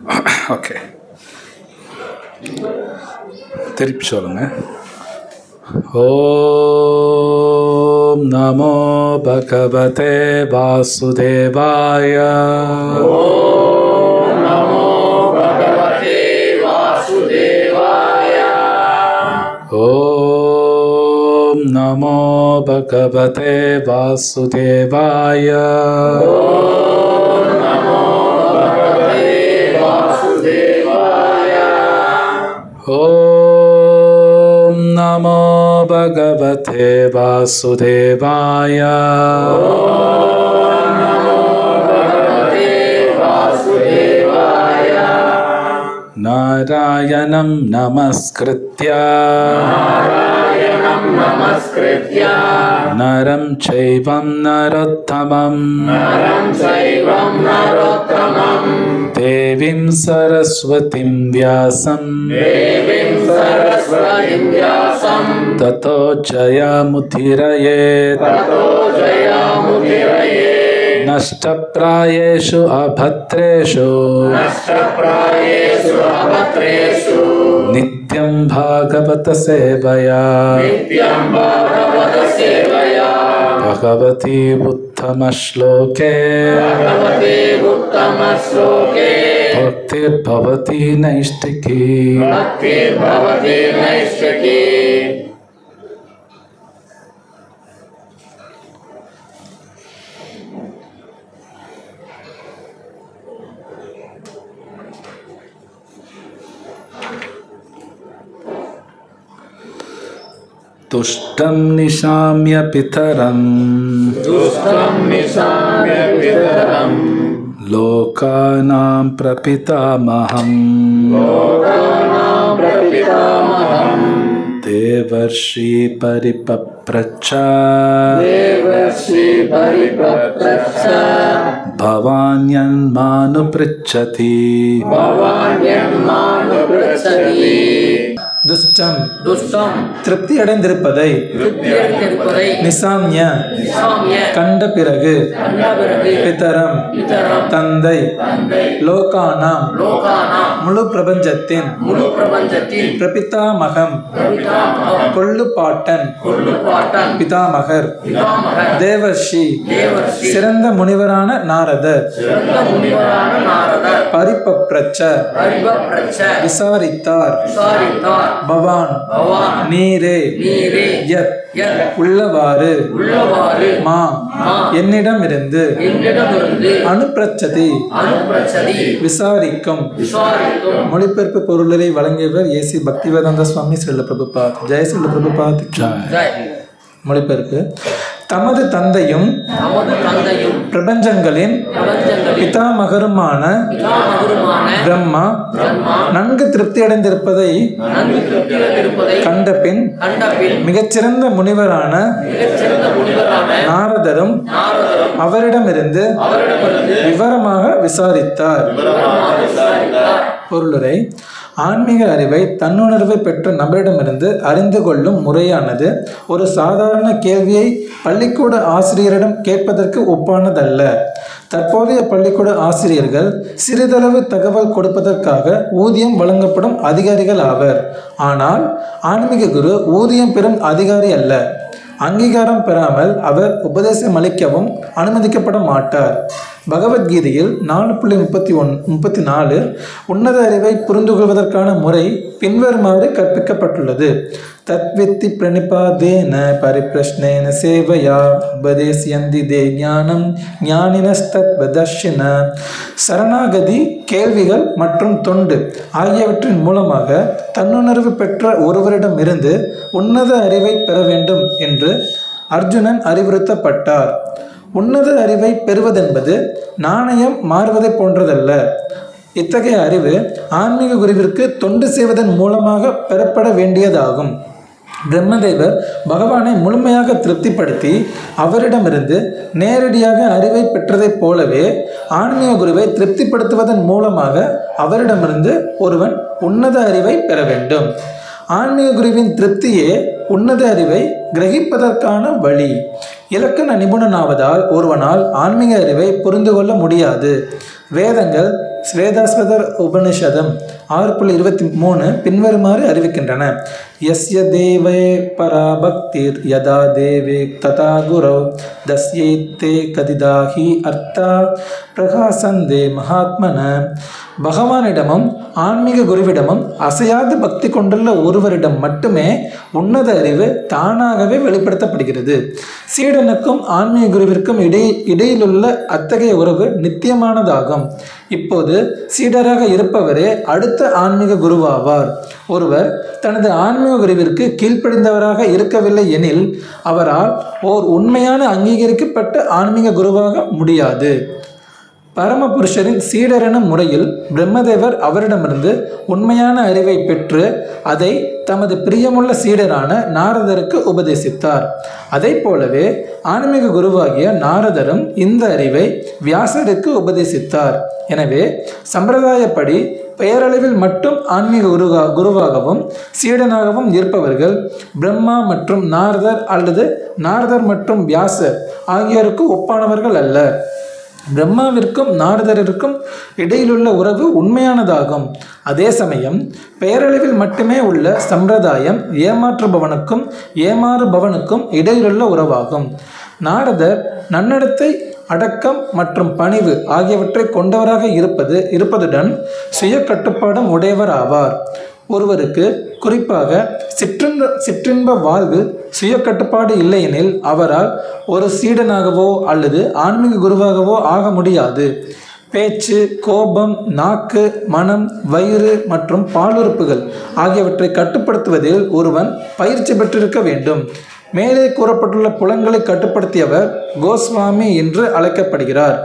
Okay, திருப்பி சொல்லுங்க. ஓம் நமோ பகவதே வாசுதேவாய. ஓம் நமோ பகவதே வாசுதேவாய. ஓம் நமோ பகவதே வாசுதேவாய. ஓம் நமோ பகவதே வாசுதேவாய. ஓம் நமோ பகவதே வாசுதேவாய. ஓம் நமோ பகவதே வாசுதேவாய. நாராயணம் நமஸ்கிருத்ய நாராயணம் நமஸ்கிருத்ய நரம் சைவம் நரோத்தமம் நரம் சைவம் நரோத்தமம் தேவீம் சரஸ்வதிம் வியாசம் தேவீம் சரஸ்வதிம் வியாசம் ததோ ஜயமுதிரயேத். ததோ ஜயமுதிரயே. நஷ்டப்ராயேஷு அபத்ரேஷு நஷ்டப்ராயேஷு அபத்ரேஷு நித்யம் பாகவத சேவயா நித்யம் பாகவத சேவயா பகவதி உத்தம ஸ்லோகே பகவதே உத்தம ஸ்லோகே பக்திர்பவதி நைஷ்டிகி. பக்திர்பவதி நைஷ்டிகி. துஷ்டம் நிஷாம்ய பிதரம் துஷ்டம் நிசாம்ய பிதரம் லோகானாம் பிரபிதாமஹம் லோகானாம் பிரபிதாமஹம் தேவர்ஷி பரிபப்ரச்ச தேவஸ்ரீ பரிபப்ரச்ச பவான்யன்மானுப்ருச்சதி. பவான்யன்மானுப்ருச்சதி. துஷ்டம் துஷ்டம் திருப்தி அடைந்திருப்பதை திருப்தியடைந்திருப்பதை நிசாம்ய நிசாம்ய கண்ட பிறகு கண்ட பிறகு பிதரம் பிதரம் தந்தை தந்தை லோகானாம் லோகானாம் முழு பிரபஞ்சத்தின் முழு பிரபஞ்சத்தில் பிரபிதாமகம் பிரபிதாமகம் கொள்ளுப்பாட்டன் கொள்ளுப்பாட்டன் பிதாமகர் பிதாமகர் தேவர்ஷி தேவர்ஷி சிறந்த முனிவரான நாரதர் சிறந்த முனிவரான நாரதர் பரிபப்ரச்ச பரிபப்ரச்ச விசாரித்தார். விசாரித்தார். பவான் பவான் நீரே நீரே யத் யத் உள்ளவாறு உள்ளவாறு மா மா என்னிடமிருந்து என்னிடமிருந்து அனுப்பிரச்சதி அனுப்பிரச்சதி விசாரிக்கும். விசாரிக்கும். மொழிபெயர்ப்பு பொருளை வழங்கியவர் ஏசி பக்திவேதாந்த சுவாமி ஸ்ரீல பிரபுபாத். ஜெய ஸ்ரீல பிரபுபாத். ஜெய். மொழிபெயர்ப்பு. தமது தந்தையும் நமது தந்தையும் பிரபஞ்சங்களின் பிரபஞ்சங்களில் பிதாமகருமான பிதாமகருமான பிரம்மா பிரம்மா நன்கு திருப்தி அடைந்திருப்பதை நன்கு திருப்தியடைந்திருப்பதை கண்டபின் கண்டபின் மிகச்சிறந்த முனிவரான மிகச்சிறந்த முனிவரான நாரதரும் நாரதரும் அவரிடமிருந்து அவரிடமிருந்து விவரமாக விசாரித்தார். விவரமாக விசாரித்தார். பொருளுரை. ஆன்மீக அறிவை தன்னுணர்வை பெற்ற நபரிடமிருந்து அறிந்து கொள்ளும் முறையானது ஒரு சாதாரண கேள்வியை பள்ளிக்கூட ஆசிரியரிடம் கேட்பதற்கு ஒப்பானதல்ல. தற்போதைய பள்ளிக்கூட ஆசிரியர்கள் சிறிதளவு தகவல் கொடுப்பதற்காக ஊதியம் வழங்கப்படும் அதிகாரிகள் ஆவர். ஆனால் ஆன்மீக குரு ஊதியம் பெறும் அதிகாரி அல்ல. அங்கீகாரம் பெறாமல் அவர் உபதேசம் அளிக்கவும் அனுமதிக்கப்பட மாட்டார். பகவத்கீதையில் 4.34 உன்னத அறிவை புரிந்து கொள்வதற்கான முறை பின்வருமாறு கற்பிக்கப்பட்டுள்ளது. தத்வித்தி பிரணிபாதேன பரிப்ரஷ்னேன சேவையா உபதேசியந்தி தே ஞானம் ஞானினஸ்தத்வதர்ஷின. சரணாகதி, கேள்விகள் மற்றும் தொண்டு ஆகியவற்றின் மூலமாக தன்னுணர்வு பெற்ற ஒருவரிடமிருந்து உன்னத அறிவை பெற வேண்டும் என்று அர்ஜுனன் அறிவுறுத்தப்பட்டார். உன்னத அறிவை பெறுவதென்பது நாணயம் மாறுவதை போன்றதல்ல. இத்தகைய அறிவு ஆன்மீக குருவிற்கு தொண்டு செய்வதன் மூலமாக பெறப்பட வேண்டியதாகும். பிரம்மதேவர் பகவானை முழுமையாக திருப்திப்படுத்தி அவரிடமிருந்து நேரடியாக அறிவை பெற்றதைப் போலவே ஆன்மீக குருவை திருப்திப்படுத்துவதன் மூலமாக அவரிடமிருந்து ஒருவன் உன்னத அறிவை பெற வேண்டும். ஆன்மீக குருவின் திருப்தியே உன்னத அறிவை கிரகிப்பதற்கான வழி. இலக்கண நிபுணனாவதால் ஒருவனால் ஆன்மீக அறிவை புரிந்து கொள்ள முடியாது. வேதங்கள் ஸ்வேதாஸ்வதர் உபனிஷதம் 6.23 பின்வருமாறு அறிவிக்கின்றன. யஸ்ய தேவே பராபக்திர் யதா தேவே ததா குரோ தஸ்யேத்தே கதிதாஹி அர்த்தா பிரகாசந்தே மகாத்மன. பகவானிடமும் ஆன்மீக குருவிடமும் அசையாத பக்தி கொண்டுள்ள ஒருவரிடம் மட்டுமே உன்னத அறிவு தானாகவே வெளிப்படுத்தப்படுகிறது. சீடனுக்கும் ஆன்மீக குருவிற்கும் இடையிலுள்ள அத்தகைய உறவு நித்தியமானதாகும். இப்போது சீடராக இருப்பவரே அடுத்த ஆன்மீக குருவாவார். ஒருவர் தனது ஆன்மீக குருவிற்கு கீழ்ப்படிந்தவராக இருக்கவில்லை எனில் அவரால் ஓர் உண்மையான அங்கீகரிக்கப்பட்ட ஆன்மீக குருவாக முடியாது. பரமபுருஷரின் சீடரென முறையில் பிரம்மதேவர் அவரிடமிருந்து உண்மையான அறிவை பெற்று அதை தமது பிரியமுள்ள சீடரான நாரதருக்கு உபதேசித்தார். அதை போலவே ஆன்மீக குருவாகிய நாரதரும் இந்த அறிவை வியாசருக்கு உபதேசித்தார். எனவே சம்பிரதாயப்படி பெயரளவில் மட்டும் ஆன்மீக குருவாகவும் சீடனாகவும் இருப்பவர்கள் பிரம்மா மற்றும் நாரதர் அல்லது நாரதர் மற்றும் வியாசர் ஆகியோருக்கு ஒப்பானவர்கள் அல்ல. பிரம்மாவிற்கும் நாரதருக்கும் இடையிலுள்ள உறவு உண்மையானதாகும். அதே சமயம் பெயரளவில் மட்டுமே உள்ள சம்பிரதாயம் ஏமாற்றுபவனுக்கும் ஏமாறுபவனுக்கும் இடையிலுள்ள உறவாகும். நாரதர் நன்னடத்தை, அடக்கம் மற்றும் பணிவு ஆகியவற்றை கொண்டவராக இருப்பதுடன் சுய கட்டுப்பாடும் உடையவர் ஆவார். ஒருவருக்கு குறிப்பாக சிற்றின்ப வாழ்வில் சுய கட்டுப்பாடு இல்லையெனில் அவரால் ஒரு சீடனாகவோ அல்லது ஆன்மீக குருவாகவோ ஆக முடியாது. பேச்சு, கோபம், நாக்கு, மனம், வயிறு மற்றும் பாலுறுப்புகள் ஆகியவற்றை கட்டுப்படுத்துவதில் ஒருவன் பயிற்சி பெற்றிருக்க வேண்டும். மேலே கூறப்பட்டுள்ள புலன்களை கட்டுப்படுத்தியவர் கோஸ்வாமி என்று அழைக்கப்படுகிறார்.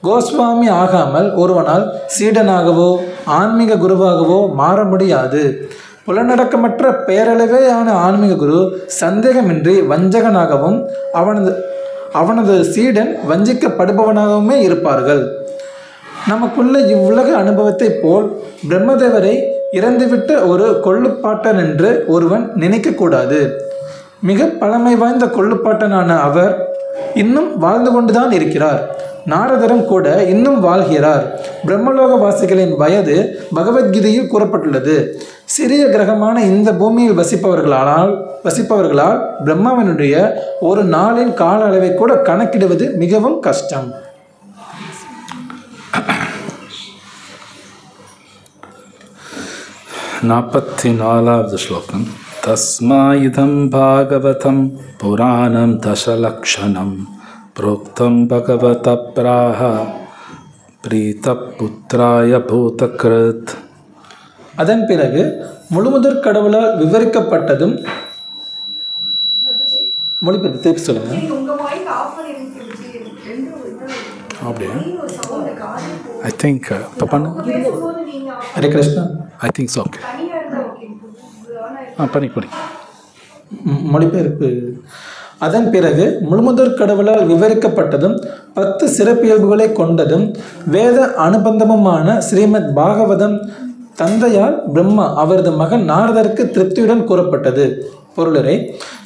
கோஸ்வாமி ஆகாமல் ஒருவனால் சீடனாகவோ ஆன்மீக குருவாகவோ மாற முடியாது. புலனடக்கமற்ற பெயரளவேயான ஆன்மீக குரு சந்தேகமின்றி வஞ்சகனாகவும் அவனது சீடன் வஞ்சிக்கப்படுபவனாகவுமே இருப்பார்கள். நமக்குள்ள இவ்வுலக அனுபவத்தை போல் பிரம்மதேவரை இறந்துவிட்ட ஒரு கொள்ளுப்பாட்டன் என்று ஒருவன் நினைக்கக்கூடாது. மிக பழமை வாய்ந்த கொள்ளுப்பாட்டனான அவர் இன்னும் வாழ்ந்து கொண்டுதான் இருக்கிறார். நாரதரும் கூட இன்னும் வாழ்கிறார். பிரம்மலோக வாசிகளின் வயது பகவத்கீதையில் கூறப்பட்டுள்ளது. சிறிய கிரகமான இந்த பூமியில் வசிப்பவர்களால் பிரம்மாவினுடைய ஒரு நாளின் கால அளவை கூட கணக்கிடுவது மிகவும் கஷ்டம். 44வது ஸ்லோகம். தஸ்மாயிதம் பாகவதம் புராணம் தசலக்ஷணம் புரோக்தம் பகவத பிராஹ பிரீத புத்ராய பூதக்ருத். அதன் பிறகு முழுமுதற் கடவுளால் விவரிக்கப்பட்டதும் மொழிபெயர்ப்பு திருப்பி சொல்லுங்க. அப்படியே I think Hare Krishna I think so. Okay பண்ணி மொழிபெயர்ப்பு. அதன் பிறகு முழுமுதற் கடவுளால் விவரிக்கப்பட்டதும் 10 சிறப்பியல்புகளை கொண்டதும் வேத அனுபந்தமுமான ஸ்ரீமத் பாகவதம் தந்தையால் பிரம்மா அவரது மகன் நாரதருக்கு திருப்தியுடன் கூறப்பட்டது. பொருளரை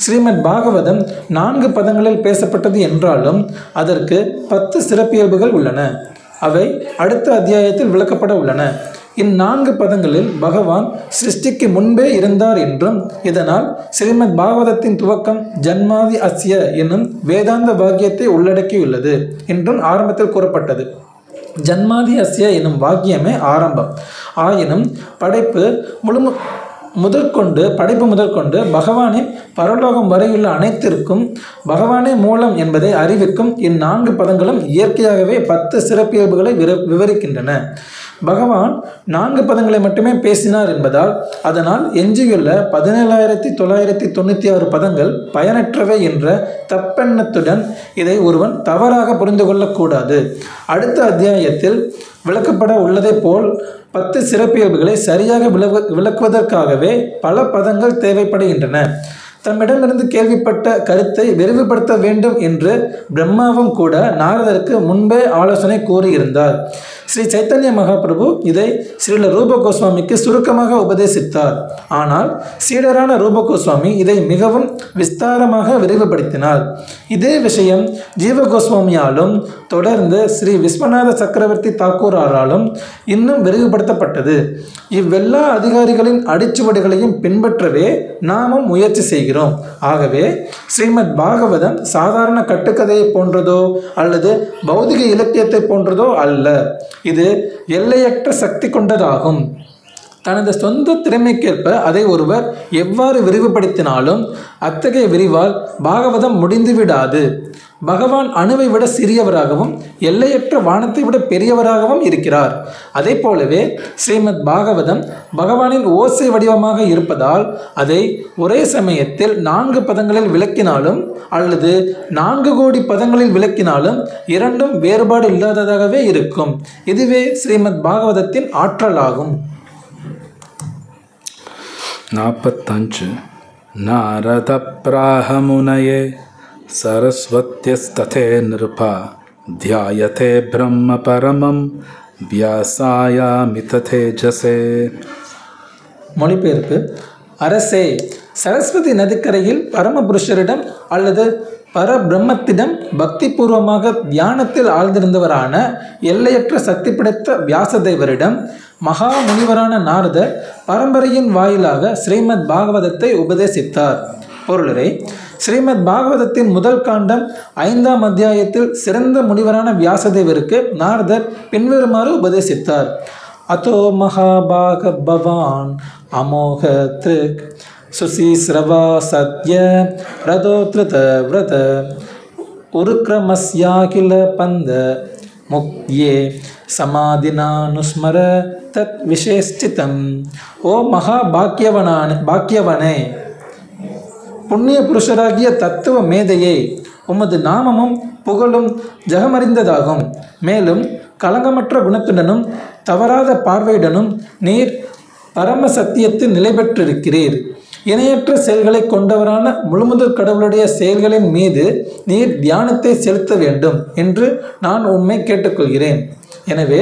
ஸ்ரீமத் பாகவதம் 4 பதங்களில் பேசப்பட்டது என்றாலும் அதற்கு 10 சிறப்பியல்புகள் உள்ளன. அவை அடுத்த அத்தியாயத்தில் விளக்கப்பட உள்ளன. இந்நான்கு பதங்களில் பகவான் சிருஷ்டிக்கு முன்பே இருந்தார் என்றும் இதனால் ஸ்ரீமத் பாகவதத்தின் துவக்கம் ஜன்மாதி அஸ்ய என்னும் வேதாந்த வாக்கியத்தை உள்ளடக்கியுள்ளது என்றும் ஆரம்பத்தில் கூறப்பட்டது. ஜன்மாதி அஸ்ய என்னும் வாக்கியமே ஆரம்பம். ஆயினும் படைப்பு முதற்கொண்டு பகவானின் பரலோகம் வரையுள்ள அனைத்திற்கும் பகவானே மூலம் என்பதை அறிவிக்கும் இந்நான்கு பதங்களும் இயற்கையாகவே 10 சிறப்பியல்புகளை விவரிக்கின்றன. பகவான் 4 பதங்களை மட்டுமே பேசினார் என்பதால் அதனால் எஞ்சியுள்ள 17,996 பதங்கள் பயனற்றவை என்ற தப்பெண்ணத்துடன் இதை ஒருவன் தவறாக புரிந்து கொள்ளக்கூடாது. அடுத்த அத்தியாயத்தில் விளக்கப்பட உள்ளதை போல் 10 சிறப்பியல்புகளை சரியாக விளக்குவதற்காகவே பல பதங்கள் தேவைப்படுகின்றன. தம்மிடமிருந்து கேள்விப்பட்ட கருத்தை விரிவுபடுத்த வேண்டும் என்று பிரம்மாவும் கூட நாரதருக்கு முன்பே ஆலோசனை கூறியிருந்தார். ஸ்ரீ சைத்தன்ய மகாபிரபு இதை ஸ்ரீல ரூப கோஸ்வாமிக்கு சுருக்கமாக உபதேசித்தார். ஆனால் சீடரான ரூப கோஸ்வாமி இதை மிகவும் விஸ்தாரமாக விரிவுபடுத்தினார். இதே விஷயம் ஜீவ கோஸ்வாமியாலும் தொடர்ந்து ஸ்ரீ விஸ்வநாத சக்கரவர்த்தி தாக்கூராலும் இன்னும் விரிவுபடுத்தப்பட்டது. இவ்வெல்லா அதிகாரிகளின் அடிச்சுவடுகளையும் பின்பற்றவே நாமும் முயற்சி செய்கிறோம். ஆகவே ஸ்ரீமத் பாகவதம் சாதாரண கட்டுக்கதையை போன்றதோ அல்லது பௌதிக இலக்கியத்தை போன்றதோ அல்ல. இது எல்லையற்ற சக்தி கொண்டதாகும். தனது சொந்த திறமைக்கேற்ப அதை ஒருவர் எவ்வாறு விரிவுபடுத்தினாலும் அத்தகைய விரிவால் பாகவதம் முடிந்துவிடாது. பகவான் அணுவை விட சிறியவராகவும் எல்லையற்ற வானத்தை விட பெரியவராகவும் இருக்கிறார். அதே போலவே ஸ்ரீமத் பாகவதம் பகவானின் ஓசை வடிவமாக இருப்பதால் அதை ஒரே சமயத்தில் 4 பதங்களில் விளக்கினாலும் அல்லது 4 கோடி பதங்களில் விளக்கினாலும் இரண்டும் வேறுபாடு இல்லாததாகவே இருக்கும். இதுவே ஸ்ரீமத் பாகவதத்தின் ஆற்றலாகும். 45 நாரத பிராஹமுனயே சரஸ்வத்யஸ்ததே நிருபா த்யாயதே பிரம்ம பரமம் வியாசாயாமித தேஜசே. மொழிபெயர்ப்பு: அரசே, சரஸ்வதி நதிக்கரையில் பரமபுருஷரிடம் அல்லது பரபிரம்மத்திடம் பக்தி பூர்வமாக தியானத்தில் ஆழ்ந்திருந்தவரான எல்லையற்ற சக்தி படைத்த வியாசதேவரிடம் மகா முனிவரான நாரதர் பரம்பரையின் வாயிலாக ஸ்ரீமத் பாகவதத்தை உபதேசித்தார். பொருளரை: ஸ்ரீமத் பாகவதத்தின் முதல் காண்டம் 5ஆம் அத்தியாயத்தில் சிறந்த முனிவரான வியாசதேவருக்கு நாரதர் பின்வருமாறு உபதேசித்தார். அதோ மகாபாக பவான் அமோக திரிக் சுசீஸ்ரவா சத்ய ரதோத்ருத விரத உருக்ரமஸ்யாகில பந்த முக்யே சமாதினானுஸ்மர தத் விசேஷ்டிதம். ஓ மகா பாக்கியவனே, புண்ணிய புருஷராகிய தத்துவ மேதையே, உமது நாமமும் புகழும் ஜகமறிந்ததாகும். மேலும் களங்கமற்ற குணத்துடனும் தவறாத பார்வையுடனும் நீர் பரம சத்தியத்தில் நிலை பெற்றிருக்கிறீர். இணையற்ற செயல்களை கொண்டவரான முழுமுதற் கடவுளுடைய செயல்களின் மீது நீர் தியானத்தை செலுத்த வேண்டும் என்று நான் உண்மை கேட்டுக்கொள்கிறேன். எனவே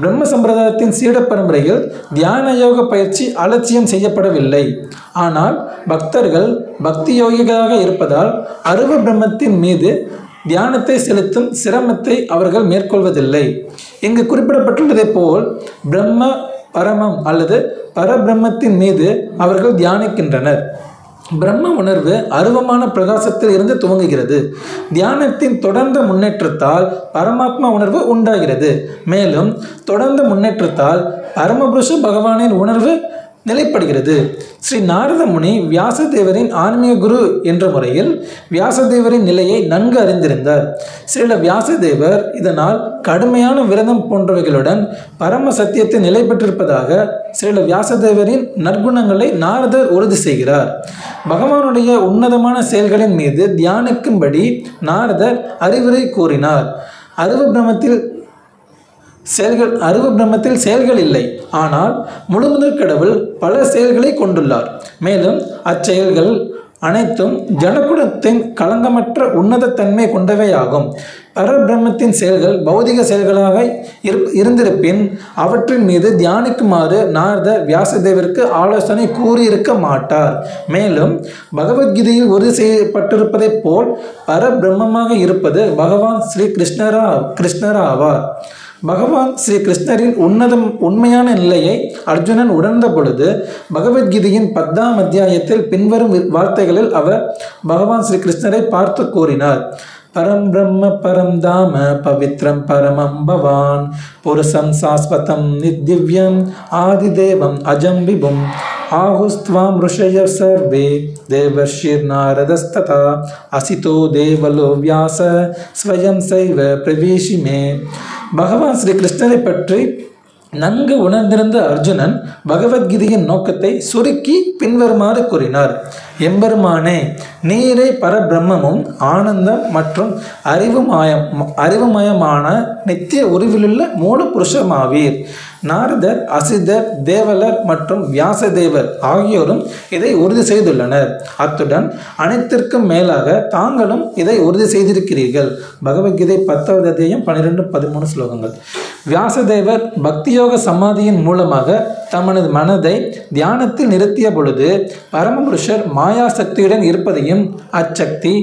பிரம்ம சம்பிரதாயத்தின் சீட பரம்பரையில் தியான யோக பயிற்சி அலட்சியம் செய்யப்படவில்லை. ஆனால் பக்தர்கள் பக்தி யோகிகளாக இருப்பதால் அருவ பிரம்மத்தின் மீது தியானத்தை செலுத்தும் சிரமத்தை அவர்கள் மேற்கொள்வதில்லை. இங்கு குறிப்பிடப்பட்டுள்ளதை போல் பிரம்ம பரமம் அல்லது பரபிரம்மத்தின் மீது அவர்கள் தியானிக்கின்றனர். பிரம்ம உணர்வு அருவமான பிரகாசத்தில் இருந்து துவங்குகிறது. தியானத்தின் தொடர்ந்த முன்னேற்றத்தால் பரமாத்மா உணர்வு உண்டாகிறது. மேலும் தொடர்ந்த முன்னேற்றத்தால் பரமபுருஷ பகவானின் உணர்வு நிலைப்படுகிறது. ஸ்ரீ நாரத முனி வியாசதேவரின் ஆன்மீக குரு என்ற முறையில் வியாசதேவரின் நிலையை நன்கு அறிந்திருந்தார். ஸ்ரீல வியாசதேவர் இதனால் கடுமையான விரதம் போன்றவைகளுடன் பரம சத்தியத்தை நிலை பெற்றிருப்பதாக ஸ்ரீல வியாசதேவரின் நற்குணங்களை நாரதர் உறுதி செய்கிறார். பகவானுடைய உன்னதமான செயல்களின் மீது தியானிக்கும்படி நாரதர் அறிவுரை கூறினார். அருவ பிரம்மத்தில் செயல்கள் இல்லை, ஆனால் முழுமுதற் கடவுள் பல செயல்களை கொண்டுள்ளார். மேலும் அச்செயல்கள் அனைத்தும் ஜனகுணத்தின் களங்கமற்ற உன்னத தன்மை கொண்டவையாகும். பரபிரம்மத்தின் செயல்கள் பௌதிக செயல்களாக இருந்திருப்பின் அவற்றின் மீது தியானிக்குமாறு நாரதர் வியாசதேவருக்கு ஆலோசனை கூறியிருக்க மாட்டார். மேலும் பகவத்கீதையில் உறுதி செய்யப்பட்டிருப்பதைப் போல் பரபிரம்மமாக இருப்பது பகவான் ஸ்ரீ கிருஷ்ணரா ஆவார். பகவான் ஸ்ரீ கிருஷ்ணரின் உண்மையான நிலையை அர்ஜுனன் உணர்ந்த பொழுது பகவத்கீதையின் 10ஆம் அத்தியாயத்தில் பின்வரும் வார்த்தைகளில் அவர் பகவான் ஸ்ரீ கிருஷ்ணரை பார்த்து கூறினார். பரம் பிரம்ம பரம் தாம பவித்ரம் பரமம் பவான் புருஷம் சாஸ்வதம் நித்யவ்யம் ஆதிதேவம் அஜம் விபும் ஆஹுஸ்த்வாம் ருஷய சர்வே தேவர்ஷிர் நாரதஸ்ததா அசிதோ தேவலோ வியாச ஸ்வயம் சைவ பிரவேஷிமே. பகவான் ஸ்ரீ கிருஷ்ணரை பற்றி நன்கு உணர்ந்திருந்த அர்ஜுனன் பகவத்கீதையின் நோக்கத்தை சுருக்கி பின்வருமாறு கூறினார். எம்பெருமானே, நீரே பரபிரம்மமும் ஆனந்தம் மற்றும் அறிவுமயமான நித்திய உருவிலுள்ள மூல புருஷமாவீர். நாரதர், அசிதர், தேவலர் மற்றும் வியாசதேவர் ஆகியோரும் இதை உறுதி செய்துள்ளனர். அத்துடன் அனைத்திற்கும் மேலாக தாங்களும் இதை உறுதி செய்திருக்கிறீர்கள். பகவத்கீதை 10வது அத்தியாயம் 12-13 ஸ்லோகங்கள். வியாசதேவர் பக்தியோக சமாதியின் மூலமாக தமது மனதை தியானத்தில் நிறுத்திய பொழுது பரமபுருஷர் மாயா சக்தியுடன் இருப்பதையும் அச்சக்தி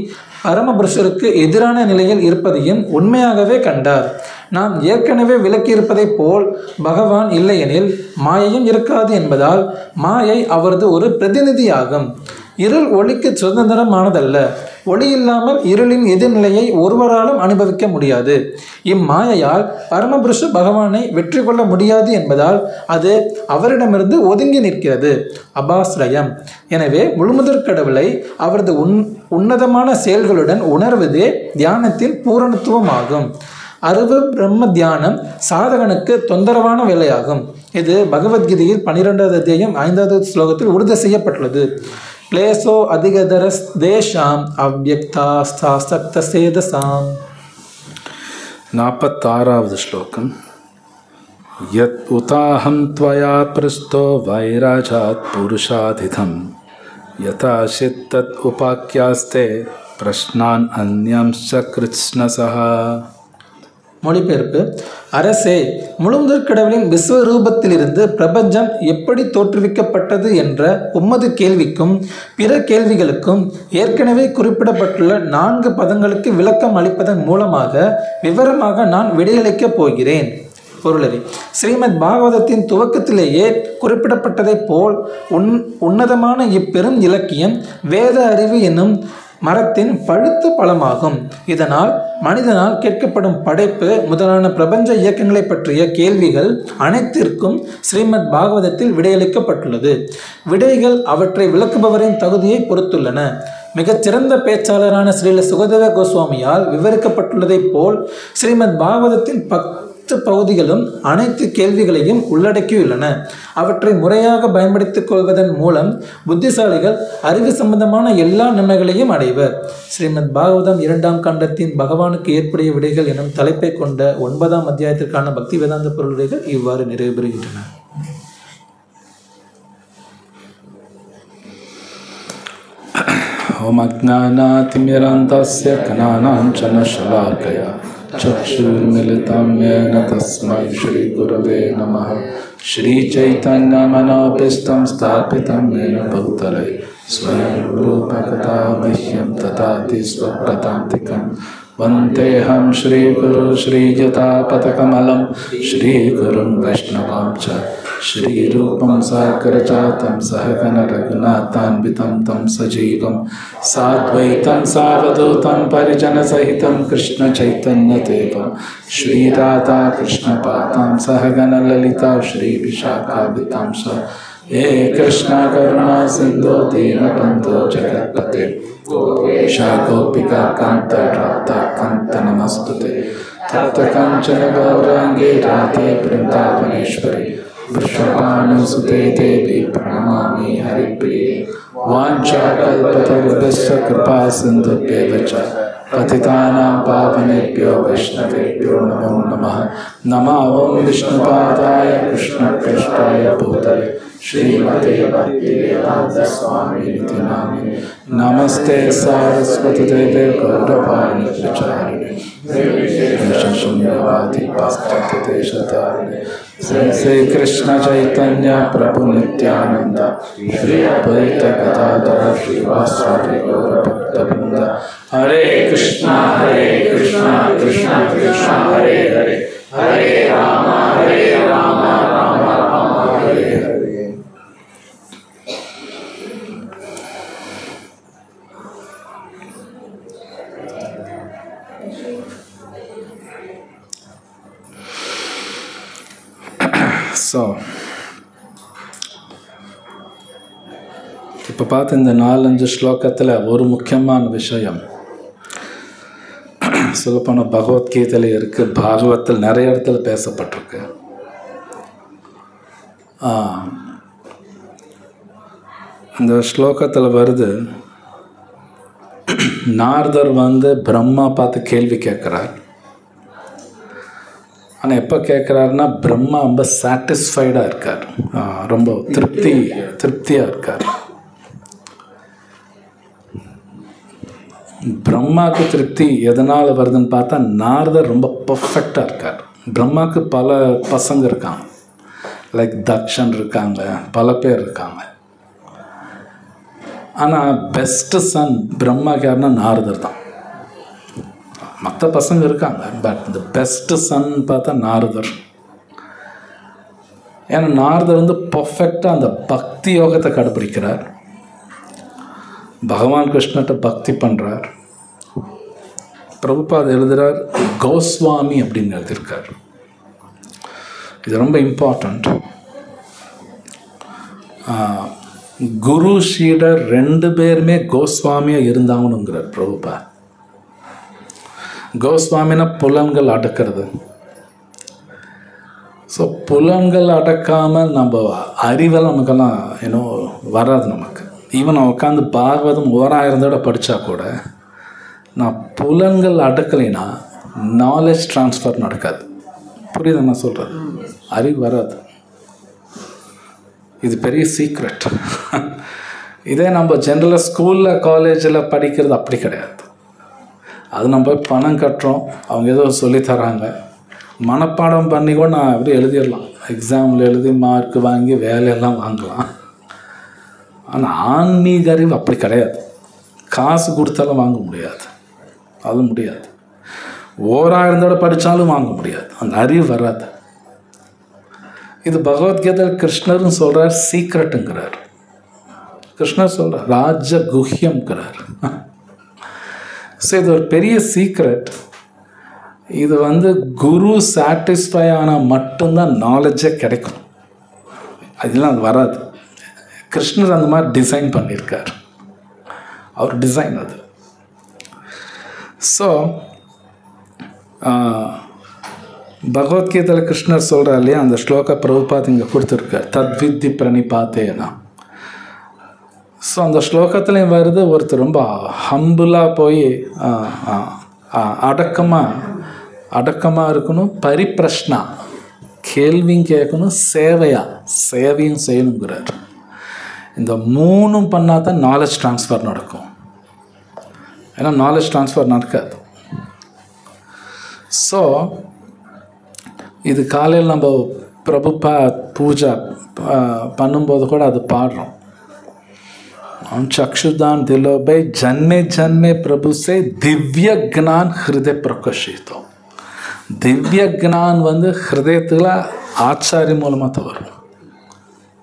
பரமபுருஷருக்கு எதிரான நிலையில் இருப்பதையும் உண்மையாகவே கண்டார். நாம் ஏற்கனவே விளக்கியிருப்பதைப் போல் பகவான் இல்லையெனில் மாயையும் இருக்காது என்பதால் மாயை அவரது ஒரு பிரதிநிதியாகும். இருள் ஒளிக்கு சுதந்திரமானதல்ல. ஒளி இல்லாமல் இருளின் எதிர்நிலையை ஒருவராலும் அனுபவிக்க முடியாது. இம்மாயையால் பரமபுருஷ பகவானை வெற்றி கொள்ள முடியாது என்பதால் அது அவரிடமிருந்து ஒதுங்கி நிற்கிறது. அபாஸ்ரயம். எனவே முழுமுதற் கடவுளை அவரது உன்னதமான செயல்களுடன் உணர்வதே தியானத்தின் பூரணத்துவமாகும். அருவ பிரம்ம தியானம் சாதகனுக்கு தொந்தரவான வேலையாகும். இது பகவத்கீதையில் 12வது அத்தியாயம் 5வது ஸ்லோகத்தில் உறுதி செய்யப்பட்டுள்ளது. क्लेशो अधिगदरस देशाम अव्यक्तास्तासक्तसेदसाम. 46வது ஸ்லோகம். யத் உதாஹம் த்வயா ப்ருஷ்டோ வைராஜாத் புருஷாதிதம் யதா சித்தத் உபாக்யாஸ்தே பிரஷ்னான் அந்யம்ச கிருஷ்ணசஹா. மொழிபெயர்ப்பு. அரசே, முழுமுதற் கடவுளின் விஸ்வரூபத்திலிருந்து பிரபஞ்சம் எப்படி தோற்றுவிக்கப்பட்டது என்ற உம்மது கேள்விக்கும் பிற கேள்விகளுக்கும் ஏற்கனவே குறிப்பிடப்பட்டுள்ள 4 பதங்களுக்கு விளக்கம் அளிப்பதன் மூலமாக விவரமாக நான் விடையளிக்கப் போகிறேன். பொருளறி. ஸ்ரீமத் பாகவதத்தின் துவக்கத்திலேயே குறிப்பிடப்பட்டதைப் போல் உன்னதமான இப்பெரும் இலக்கியம் வேத அறிவு என்னும் மரத்தின் பழுத்த பழமாகும். இதனால் மனிதனால் கேட்கப்படும் படைப்பு முதலான பிரபஞ்ச இயக்கங்களை பற்றிய கேள்விகள் அனைத்திற்கும் ஸ்ரீமத் பாகவதத்தில் விடையளிக்கப்பட்டுள்ளது. விடைகள் அவற்றை விளக்குபவரின் தகுதியை பொறுத்துள்ளன. மிகச்சிறந்த பேச்சாளரான ஸ்ரீல சுகதேவ கோஸ்வாமியால் விவரிக்கப்பட்டுள்ளதைப் போல் ஸ்ரீமத் பாகவதத்தின் 10 பகுதிகளும் அனைத்து கேள்விகளையும் உள்ளடக்கியுள்ளன. அவற்றை முறையாக பயன்படுத்திக் கொள்வதன் மூலம் புத்திசாலிகள் அறிவு சம்பந்தமான எல்லா நன்மைகளையும் அடைவர். ஸ்ரீமத் பாகவதம் 2ஆம் கண்டத்தின் பகவானுக்கு ஏற்புடைய விடைகள் எனும் தலைப்பை கொண்ட 9ஆம் அத்தியாயத்திற்கான பக்தி வேதாந்த பொருளுரைகள் இவ்வாறு நிறைவு பெறுகின்றன. ஓம் அஜ்ஞானாதிமிரந்தஸ்ய கனானாஞ்சன ஷலாகயா चक्षुर्मिलितं येन तस्मै श्रीगुरवे नमः. श्रीचैतन्यमनोभीष्टं स्थापितं येन भूतले स्वयं रूपकथा मह्यं ददाति स्वप्रदान्तिकं. वन्देऽहं श्रीगुरु श्रीयुतापदकमलं श्रीगुरुं वैष्णवां च श्रीरूपं साग्रजातं सहगण रघुनाथान्वितं तं सजीवं साद्वैतं सावधूतं परिजनसहितं कृष्णचैतन्यदेवं श्रीराधा कृष्णपादां सहगण ललिता श्रीविशाखान्वितां च. हे कृष्ण करुणा सिन्धो दीनबन्धो जगत्पते गोपिका कान्त राधा कान्त नमस्तुते. तप्त काञ्चन गौराङ्गे राधे वृन्दावनेश्वरी वृषभानुसुते देवी प्रणमामि हरिप्रिये. वाञ्छाकल्पतरुभ्यश्च कृपा सिन्धुभ्येव च पतितानां पावनेभ्यो वैष्णवेभ्यो नमो नमः. नमो विष्णुपादाय कृष्णप्रेष्ठाय भूतले श्रीमते भक्तिवेदान्त स्वामिनिति नामिने. नमस्ते सारस्वती देवे गौरवाणी प्रचारिणे शून्यवादी पाश्चात्य देशतारिणे. श्री कृष्ण चैतन्य प्रभु नित्यानंद श्री अद्वैत गदाधर श्रीवासादि गौर भक्तवृंद. हरे कृष्णा कृष्ण कृष्ण हरे हरे हरे राम राम राम हरे हरे. ஸோ இப்போ பார்த்து இந்த 4-5 ஸ்லோகத்தில் ஒரு முக்கியமான விஷயம் சொல்லப்போனால் பகவத்கீதையில் இருக்குது, பாகவத்தில் நிறைய இடத்துல பேசப்பட்டிருக்கு. இந்த ஸ்லோகத்தில் வருது, நாரதர் பிரம்மா பார்த்து கேள்வி கேட்குறார். ஆனால் எப்போ கேட்குறாருன்னா பிரம்மா ரொம்ப சாட்டிஸ்ஃபைடாக இருக்கார், ரொம்ப திருப்தியாக இருக்கார். பிரம்மாவுக்கு திருப்தி எதனால் வருதுன்னு பார்த்தா நாரதர் ரொம்ப பர்ஃபெக்டாக இருக்கார். பிரம்மாவுக்கு பல பசங்க இருக்காங்க, லைக் தக்ஷன் இருக்காங்க, பல பேர் இருக்காங்க. ஆனால் பெஸ்ட்டு சன் பிரம்மாக்கு யாருன்னா நாரதர் தான். மற்ற பசங்க இருக்காங்க, பட் இந்த பெஸ்ட்டு சன் பார்த்தா நாரதர். ஏன்னா நாரதர் பர்ஃபெக்டாக அந்த பக்தி யோகத்தை கடைபிடிக்கிறார், பகவான் கிருஷ்ணர்கிட்ட பக்தி பண்ணுறார். பிரபுபாத் எழுதுகிறார், கோஸ்வாமி அப்படின்னு எழுதியிருக்கார். இது ரொம்ப இம்பார்ட்டண்ட். குரு ஷீடர் 2 பேருமே கோஸ்வாமியாக இருந்தாங்கனுங்கிறார் பிரபுபாத். கோஸ்வாமினா புலன்கள் அடக்கிறது. ஸோ புலன்கள் அடக்காமல் நம்ம அறிவெல்லாம் நமக்கெல்லாம் வராது. நமக்கு ஈவன் நான் உட்காந்து பாகவதம் 1000 தடவை படித்தா கூட நான் புலன்கள் அடக்கலைன்னா நாலேஜ் ட்ரான்ஸ்ஃபர் நடக்காது. புரியுது நான் சொல்கிறது? அறிவு வராது. இது பெரிய சீக்ரெட். இதே நம்ம ஜென்ரலாக ஸ்கூலில் காலேஜில் படிக்கிறது அப்படி கிடையாது. அது நம்ம பணம் கட்டுறோம், அவங்க ஏதோ சொல்லித்தராங்க, மனப்பாடம் பண்ணி கூட நான் அப்படி எழுதிடலாம், எக்ஸாமில் எழுதி மார்க் வாங்கி வேலையெல்லாம் வாங்கலாம். ஆனால் ஆன்மீக அறிவு அப்படி கிடையாது. காசு கொடுத்தாலும் வாங்க முடியாது, அது முடியாது. 1000 தடவை படித்தாலும் வாங்க முடியாது, அந்த அறிவு வராது. இது பகவத்கீதையில் கிருஷ்ணரும் சொல்கிறார், சீக்ரெட்டுங்கிறார். கிருஷ்ணர் சொல்கிறார் ராஜ குஹ்யம்ங்கிறார். ஸோ இது ஒரு பெரிய சீக்ரெட். இது குரு சாட்டிஸ்ஃபை ஆனால் மட்டும்தான் நாலேஜே கிடைக்கும், அதெல்லாம் அது வராது. கிருஷ்ணர் அந்த மாதிரி டிசைன் பண்ணியிருக்கார், அவர் டிசைன் அது. ஸோ பகவத்கீதையில் கிருஷ்ணர் சொல்கிறார் இல்லையா, அந்த ஸ்லோக பிரபுபாத் இங்கே கொடுத்துருக்கார், தத்வித்தி பிரணிபாத்தேனா. ஸோ அந்த ஸ்லோகத்துலேயும் வருது, ஒருத்தர் ரொம்ப ஹம்புலாக போய் அடக்கமாக இருக்கணும், பரிப்பிரஷ்னா கேள்வியும் கேட்கணும், சேவையும் செய்யணுங்கிறார். இந்த 3 பண்ணால் தான் நாலேஜ் ட்ரான்ஸ்ஃபர் நடக்கும். ஏன்னா நாலேஜ் ட்ரான்ஸ்ஃபர் நடக்காது. ஸோ இது காலையில் நம்ம பிரபுபாத் பூஜா பண்ணும்போது கூட அது பாடுறோம். चक्षुदान दिलो भाई जन्मे जन्मे प्रभु से दिव्य ज्ञान हृदय प्रकाशितो. திவ்ய ஞான் ஹிருதயத்தில் ஆச்சாரிய மூலமாக தான் வரும்.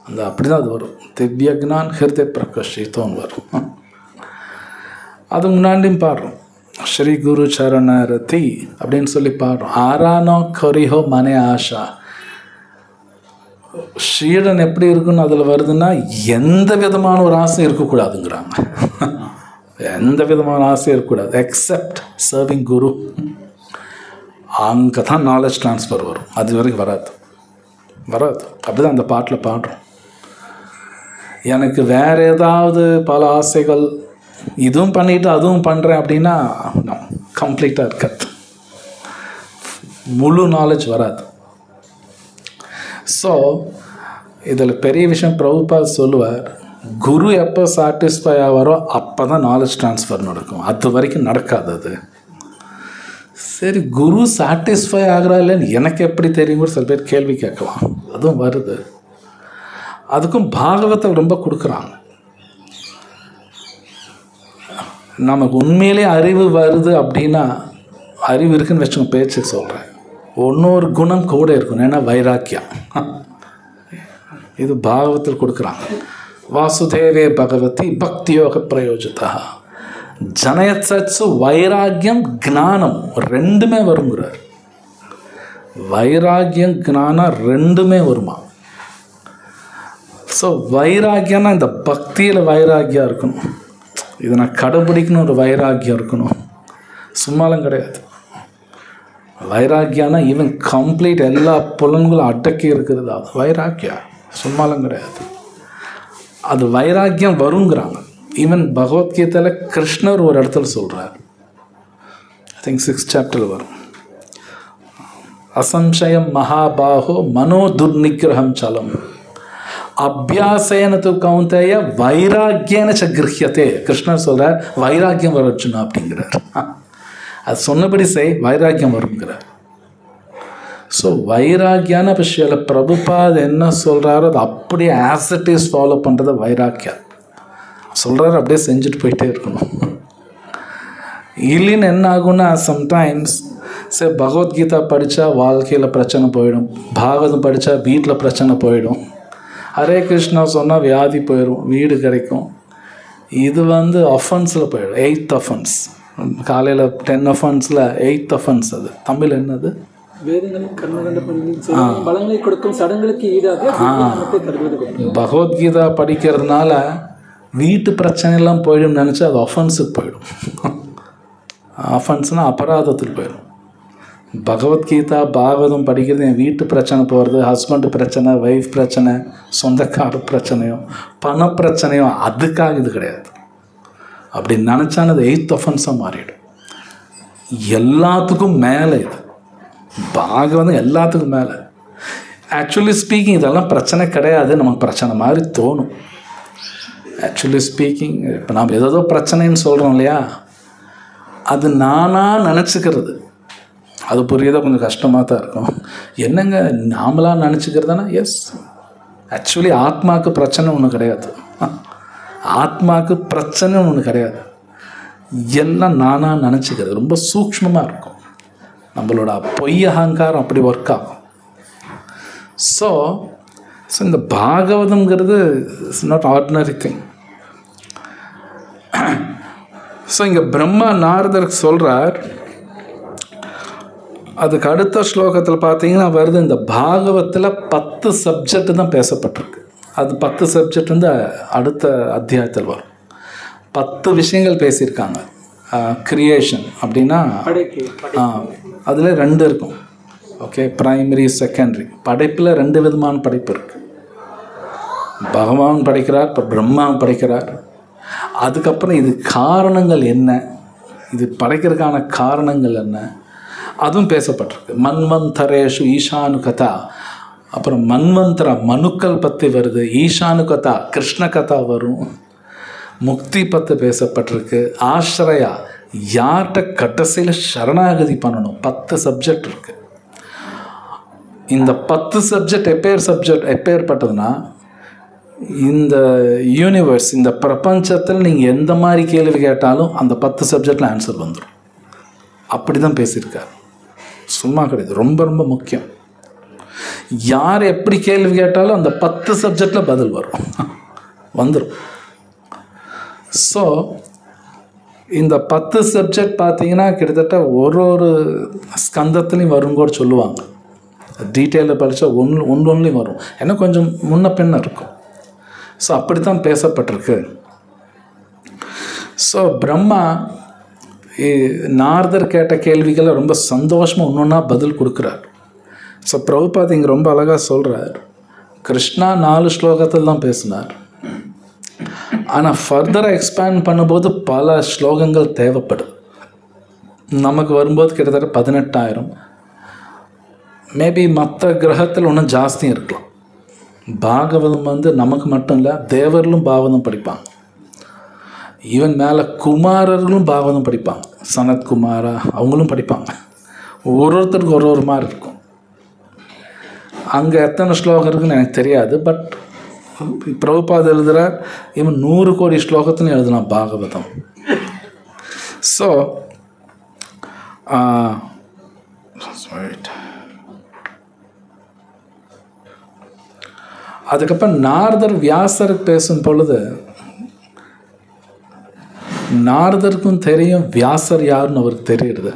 அந்த அப்படி தான் அது வரும். திவ்ய ஞான் ஹிருதய பிரகாஷித்தோன்னு வரும். அது முன்னாடியும் பாடுறோம், ஸ்ரீ குரு சரணரதி அப்படின்னு சொல்லி பாடுறோம். ஆரானோ கொரிஹோ மனே ஆஷா. ஸ்ரீடன் எப்படி இருக்குன்னு அதில் வருதுன்னா எந்த விதமான ஒரு ஆசை இருக்கக்கூடாதுங்கிறாங்க. எந்த விதமான ஆசை இருக்கக்கூடாது எக்ஸப்ட் சர்விங் குரு. அங்கே தான் நாலேஜ் ட்ரான்ஸ்ஃபர் வரும், அது வரைக்கும் வராது. அப்படி தான் அந்த பாட்டில் பாடுறோம். எனக்கு வேறு ஏதாவது பல ஆசைகள், இதுவும் பண்ணிவிட்டு அதுவும் பண்ணுறேன் அப்படின்னா கம்ப்ளீட்டாக இருக்காது, முழு நாலேஜ் வராது. ஸோ இதில் பெரிய விஷயம் பிரபுபாத் சொல்லுவார், குரு எப்போ சாட்டிஸ்ஃபை ஆவாரோ அப்போ தான் நாலேஜ் ட்ரான்ஸ்ஃபர் நடக்கும், அது வரைக்கும் நடக்காது. அது சரி, குரு சாட்டிஸ்ஃபை ஆகிறா இல்லைன்னு எனக்கு எப்படி தெரியும் சில பேர் கேள்வி கேட்கலாம். அதுவும் வருது. அதுக்கும் பாகவத்தை ரொம்ப கொடுக்குறாங்க. நமக்கு உண்மையிலே அறிவு வருது அப்படின்னா, அறிவு இருக்குன்னு வச்சுக்கோங்க, பேச்சு சொல்கிறேன், இன்னொரு குணம் கூட இருக்கும், ஏன்னா வைராக்கியம். இது பாகவத்தில் கொடுக்குறாங்க. வாசுதேவே பகவதி பக்தி யோக பிரயோஜிதா ஜனயத்சு வைராக்கியம் ஞானம் ரெண்டுமே வருங்கிறார். வைராக்கியம் ஞானம் ரெண்டுமே வருமா. ஸோ வைராக்கியம்னா இந்த பக்தியில் வைராக்கியம் இருக்கணும், இதை நான் கடைபிடிக்கணும், ஒரு வைராக்கியம் இருக்கணும், சும்மாலும் கிடையாது. வைராக்கியம்னா ஈவன் கம்ப்ளீட் எல்லா புலன்களும் அடக்கி இருக்கிறது, அது வைராக்கியம். சும்மாலும் கிடையாது. அது வைராக்கியம் வருங்கிறாங்க. ஈவன் பகவத்கீதையில் கிருஷ்ணர் ஒரு இடத்துல சொல்கிறார், ஐ திங்க் 6th chapter வரும், அசம்சயம் மகாபாகோ மனோ துர்நிகிரகம் சலம் அபியாசேன து கௌந்தேய வைராக்கியன ச கிருஹ்யதே. கிருஷ்ணர் சொல்கிறார் வைராக்கியம் வர அர்ஜுனா அப்படிங்கிறார். அது சொன்னபடி செய், வைராக்கியம் வருங்கிறார். ஸோ வைராக்கியான விஷயம் பிரபுபாத் என்ன சொல்கிறாரோ அது அப்படியே ஆஸ் இட் இஸ் ஃபாலோ பண்ணுறது வைராக்கியம். சொல்கிறாரு அப்படியே செஞ்சுட்டு போயிட்டே இருக்கணும். இல்லைன்னு என்ன ஆகும்னா சம்டைம்ஸ் சரி பகவத்கீதா படித்தா வாழ்க்கையில் பிரச்சனை போயிடும், பாகவதம் படித்தா வீட்டில் பிரச்சனை போயிடும், ஹரே கிருஷ்ணா சொன்னால் வியாதி போயிடும், வீடு கிடைக்கும். இது அஃபென்ஸில் போயிடும். 8th offense. காலையில் 10 offenseல 8th offense. அது தமிழ் என்னது? வேதங்களும் கர்மகண்ட பலங்களை கொடுக்கும் சடங்களுக்கு ஈடாக பகவத்கீதா படிக்கிறதுனால வீட்டு பிரச்சனைலாம் போயிடும் நினச்சி அது அஃபென்ஸுக்கு போயிடும். அஃபென்ஸ்னால் அபராதத்துக்கு போயிடும். பகவத்கீதா பாகவதம் படிக்கிறது என் வீட்டு பிரச்சனை போகிறது, ஹஸ்பண்டு பிரச்சனை, ஒய்ஃப் பிரச்சனை, சொந்தக்கார பிரச்சனையோ பண பிரச்சனையோ அதுக்காக இது கிடையாது. அப்படி நினச்சானது அது 8th offense மாறிடும். எல்லாத்துக்கும் மேலே இது பாகவதம், எல்லாத்துக்கும் மேலே. ஆக்சுவலி ஸ்பீக்கிங் இதெல்லாம் பிரச்சனை கிடையாது, நமக்கு பிரச்சனை மாதிரி தோணும். ஆக்சுவலி ஸ்பீக்கிங் இப்போ நாம் ஏதோ பிரச்சனைன்னு சொல்கிறோம் இல்லையா, அது நானாக நினச்சிக்கிறது. அது புரியதான் கொஞ்சம் கஷ்டமாக தான் இருக்கும். என்னங்க நாமளாக நினச்சிக்கிறதுனா எஸ், ஆக்சுவலி ஆத்மாவுக்கு பிரச்சனை ஒன்று கிடையாது. ஆத்மாவுக்கு பிரச்சனை ஒன்று கிடையாது. எல்லாம் நானாக நினச்சிக்கிறது ரொம்ப சூக்ஷ்மமாக இருக்கும். நம்மளோட பொய் அகங்காரம் அப்படி ஒர்க் ஆகும். ஸோ இந்த பாகவதம்ங்கிறது it's not ordinary thing. So இங்கே பிரம்மா நாரதருக்கு சொல்கிறார். அதுக்கு அடுத்த ஸ்லோகத்தில் பார்த்தீங்கன்னா வருது, இந்த பாகவத்தில் 10 சப்ஜெக்ட் தான் பேசப்பட்டிருக்கு. அது 10 சப்ஜெக்ட் அடுத்த அத்தியாயத்தில் வரும். 10 விஷயங்கள் பேசியிருக்காங்க. கிரியேஷன் அப்படின்னா அதில் 2 இருக்கும். Okay, primary secondary. படைப்பில் 2 விதமான படைப்பு இருக்குது. பகவான் படைக்கிறார், இப்போ பிரம்மாவும் படைக்கிறார். அதுக்கப்புறம் இது காரணங்கள் என்ன, இது படைக்கிறதுக்கான காரணங்கள் என்ன, அதுவும் பேசப்பட்டிருக்கு. மன்வந்தரேஷு ஈஷானு கதா, அப்புறம் மன்வந்தரா மனுக்கள் பற்றி வருது, ஈஷானு கதா கிருஷ்ண கதா வரும், முக்தி பற்றி பேசப்பட்டிருக்கு, ஆශ්‍රயா யார்கிட்ட கடைசியில் சரணாகதி பண்ணணும். 10 சப்ஜெக்ட் இருக்குது. இந்த 10 சப்ஜெக்ட் எப்பேற்பட்டதுன்னா இந்த யூனிவர்ஸ், இந்த பிரபஞ்சத்தில் நீங்கள் எந்த மாதிரி கேள்வி கேட்டாலும் அந்த 10 சப்ஜெக்டில் ஆன்சர் வந்துடும். அப்படி தான் பேசியிருக்கார். சும்மா கிடையாது, ரொம்ப ரொம்ப முக்கியம். யார் எப்படி கேள்வி கேட்டாலும் அந்த 10 சப்ஜெக்டில் பதில் வரும், வந்துடும். ஸோ இந்த 10 சப்ஜெக்ட் பார்த்தீங்கன்னா கிட்டத்தட்ட ஒரு ஸ்கந்தத்துலேயும் வரும் கூட சொல்லுவாங்க. டீட்டெயிலில் படித்தா ஒன்றுலையும் வரும், ஏன்னா கொஞ்சம் முன்ன பின்ன இருக்கும். ஸோ அப்படி தான் பேசப்பட்டிருக்கு. ஸோ பிரம்மா நாரதர் கேட்ட கேள்விகளை ரொம்ப சந்தோஷமாக ஒன்றா பதில் கொடுக்குறார். ஸோ பிரபுபாத் இங்கே ரொம்ப அழகாக சொல்கிறார். கிருஷ்ணா 4 ஸ்லோகத்தில் தான் பேசினார். ஆனால் ஃபர்தராக எக்ஸ்பேண்ட் பண்ணும்போது பல ஸ்லோகங்கள் தேவைப்படுது. நமக்கு வரும்போது கிட்டத்தட்ட 18,000. மேபி மற்ற கிரகத்தில் இன்னும் ஜாஸ்தியும் இருக்கலாம். பாகவதம் நமக்கு மட்டும் இல்லை, தேவர்களும் பாகவதம் படிப்பாங்க. ஈவன் மேலே குமாரர்களும் பாகவதம் படிப்பாங்க. சனத்குமாரா அவங்களும் படிப்பாங்க. ஒருத்தருக்கு ஒரு மாதிரி இருக்கும். அங்கே எத்தனை ஸ்லோகம் இருக்குன்னு எனக்கு தெரியாது. பட் பிரபுபாத் எழுதுகிறார், இவன் 100 கோடி ஸ்லோகத்துலையும் எழுதலாம் பாகவதம். ஸோ அதுக்கப்புறம் நாரதர் வியாசருக்கு பேசும் பொழுது நாரதருக்கும் தெரியும் வியாசர் யாருன்னு அவருக்கு தெரியுது.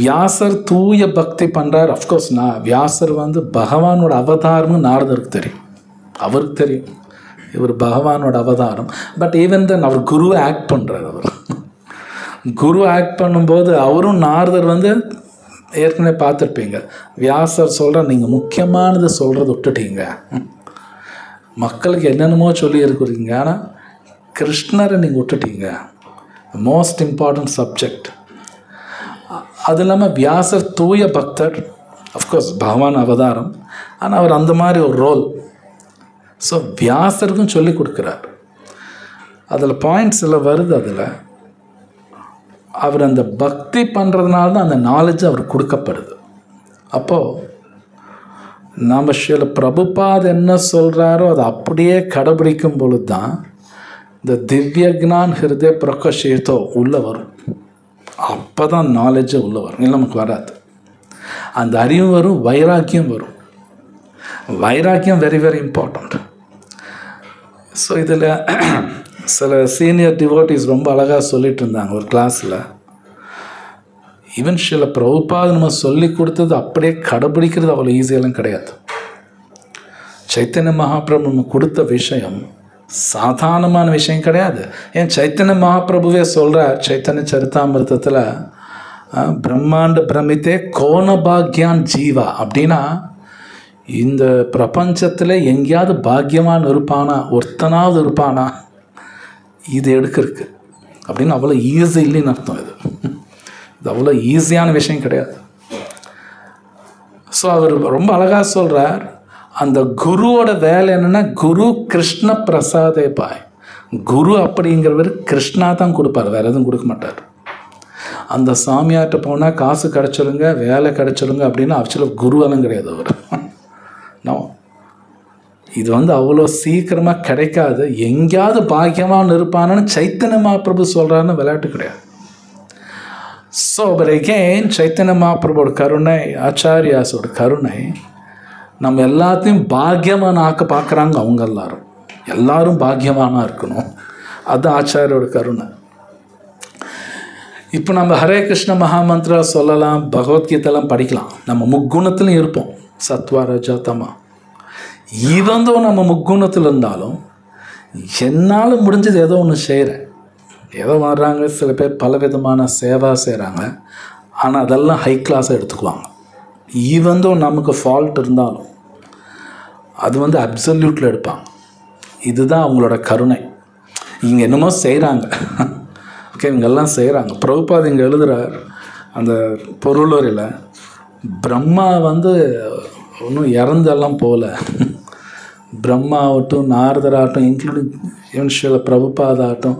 வியாசர் தூய பக்தி பண்ணுறார். அஃப்கோர்ஸ் வியாசர் பகவானோட அவதாரம்னு நாரதருக்கு தெரியும், அவருக்கு தெரியும் இவர் பகவானோட அவதாரம். பட் ஈவன் தென் அவர் குரு ஆக்ட் பண்ணுறார். அவர் குரு ஆக்ட் பண்ணும்போது அவரும் நாரதர் ஏற்கனவே பார்த்துருப்பீங்க. வியாசர் சொல்கிற நீங்கள் முக்கியமானது சொல்கிறத விட்டுட்டீங்க, மக்களுக்கு என்னென்னமோ சொல்லி இருக்கிறீங்க, ஆனால் கிருஷ்ணரை நீங்கள் விட்டுட்டீங்க. Most important subject. அது இல்லாமல் வியாசர் தூய பக்தர், அஃப்கோர்ஸ் பகவான் அவதாரம், ஆனால் அவர் அந்த மாதிரி ஒரு ரோல். ஸோ வியாசருக்கும் சொல்லி கொடுக்குறார். அதில் பாயிண்ட்ஸ் எல்லாம் வருது. அதில் அவர் அந்த பக்தி பண்ணுறதுனால தான் அந்த நாலேஜ் அவருக்கு கொடுக்கப்படுது. அப்போது நாம் ஸ்ரீல பிரபுபாத் என்ன சொல்கிறாரோ அதை அப்படியே கடைபிடிக்கும் பொழுது தான் இந்த திவ்யக்னான் ஹிருதய பிரகாஷேதோ உள்ளே வரும். அப்போ தான் நாலேஜே உள்ளே வரும். இல்லை நமக்கு வராது. அந்த அறிவும் வரும், வைராக்கியம் வரும். வைராக்கியம் வெரி வெரி இம்பார்ட்டண்ட். ஸோ இதில் சில சீனியர் டிவோட்டிஸ் ரொம்ப அழகாக சொல்லிட்டு இருந்தாங்க ஒரு கிளாஸில். ஈவன் ஸ்ரீல பிரபுபாத் நம்ம சொல்லி கொடுத்தது அப்படியே கடைபிடிக்கிறது அவ்வளோ ஈஸியெல்லாம் கிடையாது. சைத்தன்ய மகாபிரபு நம்ம கொடுத்த விஷயம் சாதாரணமான விஷயம் கிடையாது. ஏன் சைத்தன்ய மகாபிரபுவே சொல்கிறார் சைத்தன்ய சரிதாமிர்தத்தில், பிரம்மாண்ட பிரமித்தே கோணபாக்யான் ஜீவா. அப்படின்னா இந்த பிரபஞ்சத்தில் எங்கேயாவது பாக்கியமான இருப்பானா, ஒருத்தனாவது இருப்பானா, இது எடுக்கிறதுக்கு அப்படின்னு அவ்வளோ ஈஸி இல்லைன்னு அர்த்தம். இது அவ்வளோ ஈஸியான விஷயம் கிடையாது. ஸோ அவர் ரொம்ப அழகாக சொல்கிறார், அந்த குருவோட வேலை என்னென்னா, குரு கிருஷ்ண பிரசாதே பாய். குரு அப்படிங்கிறவர் கிருஷ்ணா தான் கொடுப்பார், வேறு எதுவும் கொடுக்க மாட்டார். அந்த சாமியார்கிட்ட போனால் காசு கிடச்சிருங்க, வேலை கிடச்சிருங்க அப்படின்னு ஆக்சுவலாக குருவெல்லாம் கிடையாது அவர். நான் இது அவ்வளோ சீக்கிரமாக கிடைக்காது. எங்கேயாவது பாக்கியமாக இருப்பானு சைத்தன்ய மகாபிரபு சொல்கிறாருன்னு விளையாட்டு கிடையாது. ஸோ பட் அகெயின் சைத்தன்ய மகாபிரபுவோட கருணை, ஆச்சாரியாஸோட கருணை, நம்ம எல்லாத்தையும் பாக்கியமான ஆக்க பார்க்குறாங்க. அவங்க எல்லாரும் பாக்கியமானா இருக்கணும். அது ஆச்சாரியோட கருணை. இப்போ நம்ம ஹரே கிருஷ்ண மகாமந்திரா சொல்லலாம், பகவத்கீதைலாம் படிக்கலாம். நம்ம முக்குணத்துலையும் இருப்போம், சத்வா ரஜா தமா. இவந்தோ நம்ம முக்குணத்தில் இருந்தாலும் என்னால் முடிஞ்சது ஏதோ ஒன்று செய்கிறேன். ஏதோ வர்றாங்க, சில பேர் பலவிதமான சேவா செய்கிறாங்க, ஆனால் அதெல்லாம் ஹை கிளாஸாக எடுத்துக்குவாங்க. ஈவந்தோ நமக்கு ஃபால்ட் இருந்தாலும் அது அப்சல்யூட்டில் எடுப்பாங்க. இதுதான் அவங்களோட கருணை. இங்கே என்னமோ செய்கிறாங்க, ஓகே, இவங்கெல்லாம் செய்கிறாங்க. பிரபுபாத் இங்கே எழுதுகிறார் அந்த பொருளுரையில், பிரம்மா ஒன்றும் இறந்தெல்லாம் போகல. பிரம்மாவட்டும், நாரதராகட்டும், இன்க்ளூடிங் ஈவன் ஸ்ரீல பிரபுபாதாகட்டும்,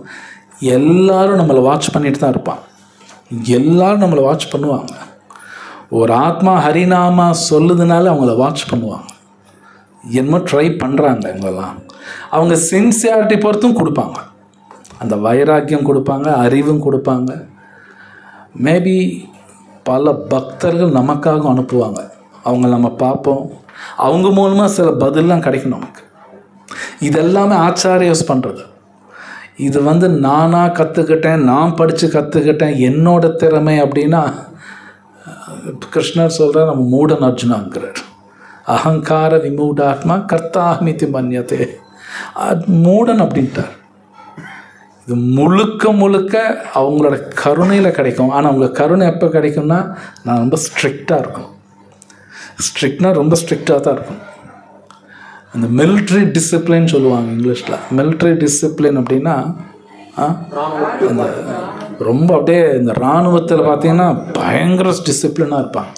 எல்லாரும் நம்மளை வாட்ச் பண்ணிட்டு தான் இருப்பாங்க. எல்லாரும் நம்மளை வாட்ச் பண்ணுவாங்க. ஒரு ஆத்மா ஹரிநாமா சொல்லுதுனால அவங்கள வாட்ச் பண்ணுவாங்க. என்னமோ ட்ரை பண்ணுறாங்க. இவங்கெல்லாம் அவங்க சின்சியாரிட்டி பொறுத்தும் கொடுப்பாங்க. அந்த வைராக்கியம் கொடுப்பாங்க, அறிவும் கொடுப்பாங்க. மேபி பல பக்தர்கள் நமக்காக அனுப்புவாங்க. அவங்க நம்ம பார்ப்போம், அவங்க மூலமாக சில பதிலெலாம் கிடைக்கும் நமக்கு. இதெல்லாமே ஆச்சாரியஸ் பண்ணுறது. இது நானாக கற்றுக்கிட்டேன், நான் படித்து கற்றுக்கிட்டேன், என்னோட திறமை அப்படின்னா கிருஷ்ணர் சொல்கிறார், நம்ம மூடன் அர்ஜுனாங்கிறார். அகங்கார விமூடாத்மா கர்த்தாஹ்மிதி மன்யதே. மூடன் அப்படின்ட்டார். இது முழுக்க முழுக்க அவங்களோட கருணையில் கிடைக்கும். ஆனால் அவங்க கருணை எப்போ கிடைக்கும்னா, நான் ரொம்ப ஸ்ட்ரிக்டாக இருக்கணும். ஸ்ட்ரிக்ட்னா ரொம்ப ஸ்ட்ரிக்டாக தான் இருக்கும். அந்த மிலிட்ரி டிசிப்ளின் சொல்லுவாங்க இங்கிலீஷில். மிலிட்ரி டிசிப்ளின் அப்படின்னா அந்த ரொம்ப அப்படியே இந்த இராணுவத்தில் பார்த்தீங்கன்னா பயங்கர டிசிப்ளினாக இருப்பாங்க.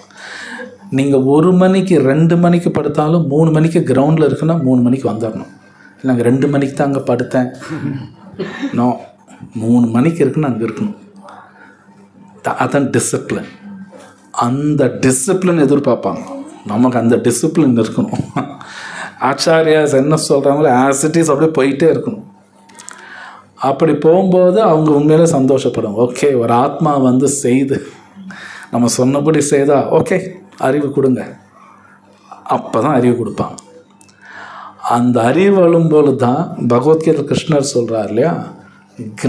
நீங்கள் 1 மணிக்கு 2 மணிக்கு படுத்தாலும் 3 மணிக்கு கிரவுண்டில் இருக்குன்னா 3 மணிக்கு வந்துடணும். இல்லை அங்கே 2 மணிக்கு தான் அங்கே படுத்தேன், நோ, 3 மணிக்கு இருக்குன்னு அங்கே இருக்கணும். அதான் டிசிப்ளின். அந்த டிசிப்ளின் எதிர்பார்ப்பாங்க. நமக்கு அந்த டிசிப்ளின் இருக்கணும். ஆச்சாரியாஸ் என்ன சொல்கிறாங்களோ ஆஸ் இட் இஸ் அப்படியே போயிட்டே இருக்கணும். அப்படி போகும்போது அவங்க உண்மையிலே சந்தோஷப்படும். ஓகே, ஒரு ஆத்மா செய்து நம்ம சொன்னபடி செய்தா ஓகே, அறிவு கொடுங்க. அப்போ தான் அறிவு கொடுப்பாங்க. அந்த அறிவு வரும்போது தான் பகவத்கீதை கிருஷ்ணர் சொல்கிறார் இல்லையா,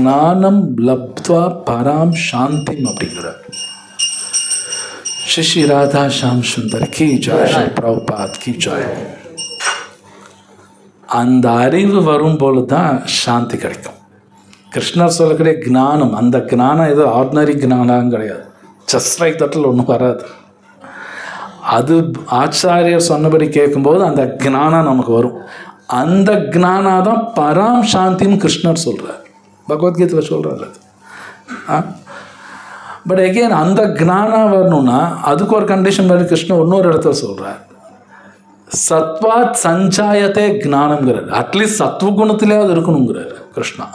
ஞானம் லப்த்வா பராம் சாந்திம் அப்படிங்கிறார். ஸ்ரீ ராதா ஷாம் சுந்தர் கி ஜாய், ஸ்ரீ பிரபுபாத் கி ஜாய். அந்த அறிவு வரும்பொழுது தான் சாந்தி கிடைக்கும். கிருஷ்ணர் சொல்லக்கூடிய ஞானம், அந்த ஞானம் ஏதோ ஆர்டினரி ஞானம் கிடையாது. ஜஸ்ட் லைக் தட்டில் ஒன்றும் வராது. அது ஆச்சாரியர் சொன்னபடி கேட்கும்போது அந்த ஞானம் நமக்கு வரும். அந்த ஞானா தான் பராம் சாந்தின்னு கிருஷ்ணர் சொல்கிறார், பகவத்கீதையில் சொல்கிறார் அது. பட் எகெயின் அந்த ஞானா வரணும்னா அதுக்கு ஒரு கண்டிஷன் மாதிரி கிருஷ்ணர் இன்னொரு இடத்துல சொல்கிறார், சத்வாத் சஞ்சாயத்தே ஞானம்ங்கிறார். அட்லீஸ்ட் சத்வகுணத்திலேயாவது இருக்கணுங்கிறார் கிருஷ்ணா.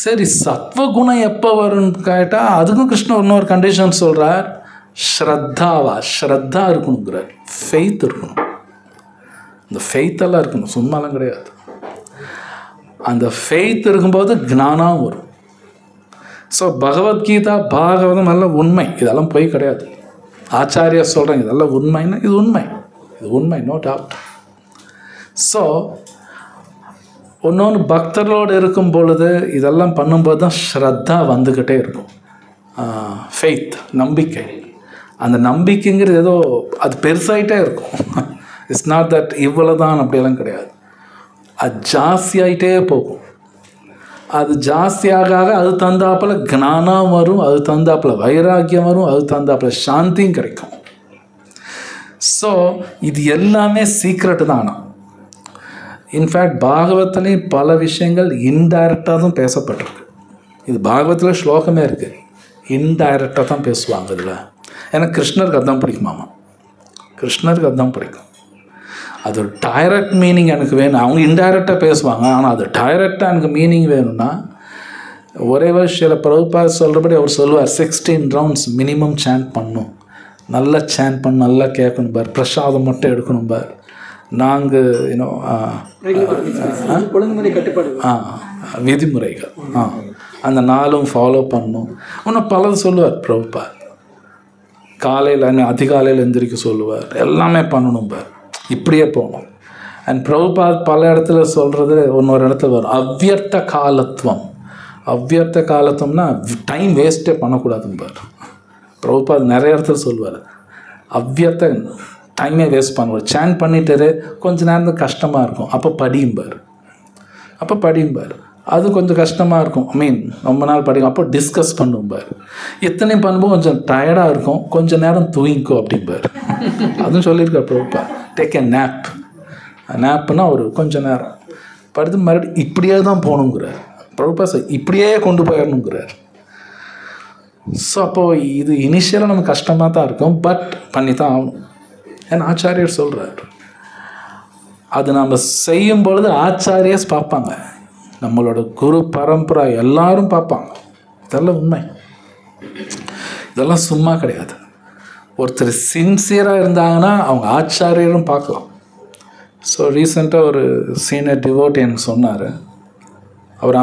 சரி, சத்வகுணம் எப்போ வரும்னு கேட்டால் அதுக்கும் கிருஷ்ணர் இன்னொரு கண்டிஷன் சொல்கிறார், ஸ்ரத்தா இருக்கணுங்கிறார். ஃபெய்த் இருக்கணும். இந்த ஃபெய்த்தெல்லாம் இருக்கணும், சும்மாலாம் கிடையாது. அந்த ஃபெய்த் இருக்கும்போது ஞானம் வரும். ஸோ பகவத்கீதா பாகவதம் எல்லாம் உண்மை, இதெல்லாம் பொய் கிடையாது. ஆச்சாரியா சொல்கிறாங்க இதெல்லாம் உண்மைன்னா இது உண்மை, நோ டவுட். ஸோ ஒன்னொன்று பக்தர்களோடு இருக்கும் பொழுது இதெல்லாம் பண்ணும்போது தான் ஸ்ரத்தா வந்துக்கிட்டே இருக்கும். ஃபெய்த், நம்பிக்கை. அந்த நம்பிக்கைங்கிறது ஏதோ அது பெருசாகிட்டே இருக்கும். இட்ஸ் நாட் தட் இவ்வளோ தான் அப்படியெல்லாம் கிடையாது. அது ஜாஸ்தியாகிட்டே போகும். அது ஜாஸ்தியாக அது தந்தாப்பில் ஞானம் வரும், அது தந்தாப்பில் வைராக்கியம் வரும், அது தந்தாப்பில் சாந்தியும் கிடைக்கும். ஸோ இது எல்லாமே சீக்ரெட்டு தான். இன்ஃபேக்ட் பாகவத்திலையும் பல விஷயங்கள் இன்டைரக்டாக தான் பேசப்பட்டிருக்கு. இது பாகவத்தில் ஸ்லோகமே இருக்குது, இன்டைரக்டாக தான் பேசுவாங்க இதில். ஏன்னா கிருஷ்ணருக்கு அதுதான் பிடிக்குமாமா, கிருஷ்ணருக்கு அதுதான் பிடிக்கும். அது டைரக்ட் மீனிங் எனக்கு வேணும். அவங்க இன்டைரக்டாக பேசுவாங்க, ஆனால் அது டைரக்டாக எனக்கு மீனிங் வேணும்னா ஒரே வருஷத்தில் பிரபுபாத் சொல்கிறபடி அவர் சொல்லுவார், 16 rounds மினிமம் சேண்ட் பண்ணணும், நல்லா சேண்ட் பண்ணணும், நல்லா கேட்கணும் பார், பிரசாதம் மட்டும் எடுக்கணும் பார். நாங்கள் ஒழுங்குமுறை கட்டுப்பாடு, விதிமுறைகள் அந்த நாளும் ஃபாலோ பண்ணணும். இன்னும் பலது சொல்லுவார் பிரபுபாத். காலையில் அதிகாலையில் எந்திரிக்க சொல்லுவார், எல்லாமே பண்ணணும் பார், இப்படியே போகணும். அண்ட் பிரபுபாத் பல இடத்துல சொல்கிறது இன்னொரு இடத்துல வரும், அவ்வியர்த்த காலத்துவம். அவ்வியர்த்த காலத்துவம்னா டைம் வேஸ்ட்டே பண்ணக்கூடாதுன்னு பார். பிரபுபாத் நிறைய இடத்துல சொல்லுவார், அவ்வியர்த்த டைமே வேஸ்ட் பண்ணுவார். சேன் பண்ணிட்டு கொஞ்சம் நேரம் கஷ்டமாக இருக்கும், அப்போ படியும்பார். அது கொஞ்சம் கஷ்டமாக இருக்கும், ரொம்ப நாள் படிக்கும், அப்போ டிஸ்கஸ் பண்ணும்பார். இத்தனையும் பண்ணும்போது கொஞ்சம் டயர்டாக இருக்கும், கொஞ்சம் நேரம் தூங்கிக்கோ அப்படிம்பார். அதுவும் சொல்லியிருக்கார் பிரபுபா. டேக் ஏ நேப்னா ஒரு கொஞ்சம் நேரம் படுத்து மறுபடியும் இப்படியே தான் போகணுங்கிறார் பிரபுபா. இப்படியே கொண்டு போயிடணுங்கிறார். ஸோ அப்போது இது இனிஷியலாக நமக்கு கஷ்டமாக தான் இருக்கும், பட் பண்ணி தான் ஆகணும். ஏன்னா ஆச்சாரியர் சொல்கிறார். அது நம்ம செய்யும் பொழுது ஆச்சாரியஸ் பார்ப்பாங்க, நம்மளோட குரு பரம்பரை எல்லாரும் பார்ப்பாங்க. இதெல்லாம் உண்மை, இதெல்லாம் சும்மா கிடையாது. ஒருத்தர் சின்சியராக இருந்தாங்கன்னா அவங்க ஆச்சாரியரும் பார்க்கலாம். ஸோ ரீசெண்டாக ஒரு சீனியர் டிவோட்டி எனக்கு சொன்னார், அவர்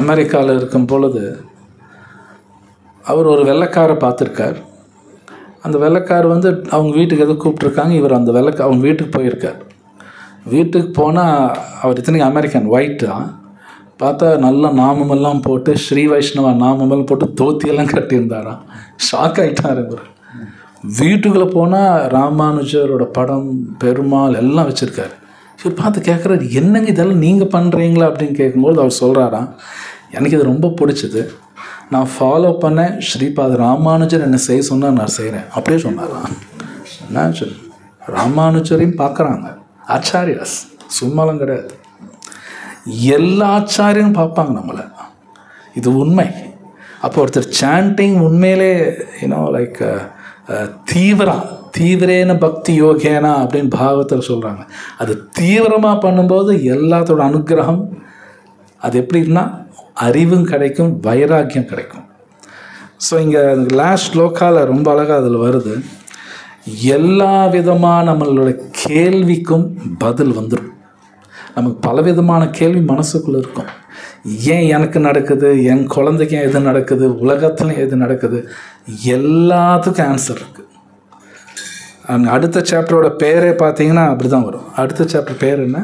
அமெரிக்காவில் இருக்கும் பொழுது அவர் ஒரு வெள்ளைக்காரை பார்த்துருக்கார். அந்த வெள்ளைக்கார் அவங்க வீட்டுக்கு எதுவும் கூப்பிட்ருக்காங்க, இவர் அந்த அவங்க வீட்டுக்கு போயிருக்கார். வீட்டுக்கு போனால் அவர் இத்தனைக்கு அமெரிக்கன், ஒயிட் தான். பார்த்தா நல்ல நாமமெல்லாம் போட்டு, ஸ்ரீ வைஷ்ணவா நாமமெல்லாம் போட்டு தோத்தியெல்லாம் கட்டியிருந்தாராம். ஷாக் ஆகிட்டார் இவர். வீட்டுக்குள்ளே போனால் ராமானுஜரோட படம், பெருமாள் எல்லாம் வச்சுருக்காரு. இவர் பார்த்து கேட்குறாரு, என்னங்க இதெல்லாம் நீங்கள் பண்ணுறீங்களா அப்படின்னு கேட்கும்போது அவர் சொல்கிறாராம், எனக்கு இது ரொம்ப பிடிச்சது, நான் ஃபாலோ பண்ணேன், ஸ்ரீபாத் ராமானுஜர் என்ன செய்ய சொன்னால் நான் செய்கிறேன் அப்படியே சொன்னாராம். நேச்சுரல் ராமானுஜரையும் பார்க்குறாங்க ஆச்சாரியாஸ், சும்மாலாம் கிடையாது. எல்லா ஆச்சாரியும் பார்ப்பாங்க நம்மளை, இது உண்மை. அப்போ ஒருத்தர் சாண்டிங் உண்மையிலே லைக் தீவிரேன பக்தி யோகேனா அப்படின்னு பாகவத்தில் சொல்கிறாங்க. அது தீவிரமாக பண்ணும்போது எல்லாத்தோட அனுகிரகம் அது எப்படின்னா அறிவும் கிடைக்கும், வைராக்கியம் கிடைக்கும். ஸோ இங்கே லாஸ்ட் ஸ்லோகாவில் ரொம்ப அழகாக அதில் வருது, எல்லா விதமான நம்மளோட கேள்விக்கும் பதில் வந்துடும். நமக்கு பலவிதமான கேள்வி மனசுக்குள்ளே இருக்கும். ஏன் எனக்கு நடக்குது, என் குழந்தைக்கு எது நடக்குது, உலகத்துலையும் எது நடக்குது, எல்லாத்துக்கும் ஆன்சர் இருக்குது. அடுத்த சாப்டரோட பேரே பார்த்தீங்கன்னா அப்படி தான் வரும். அடுத்த சாப்டர் பேர் என்ன?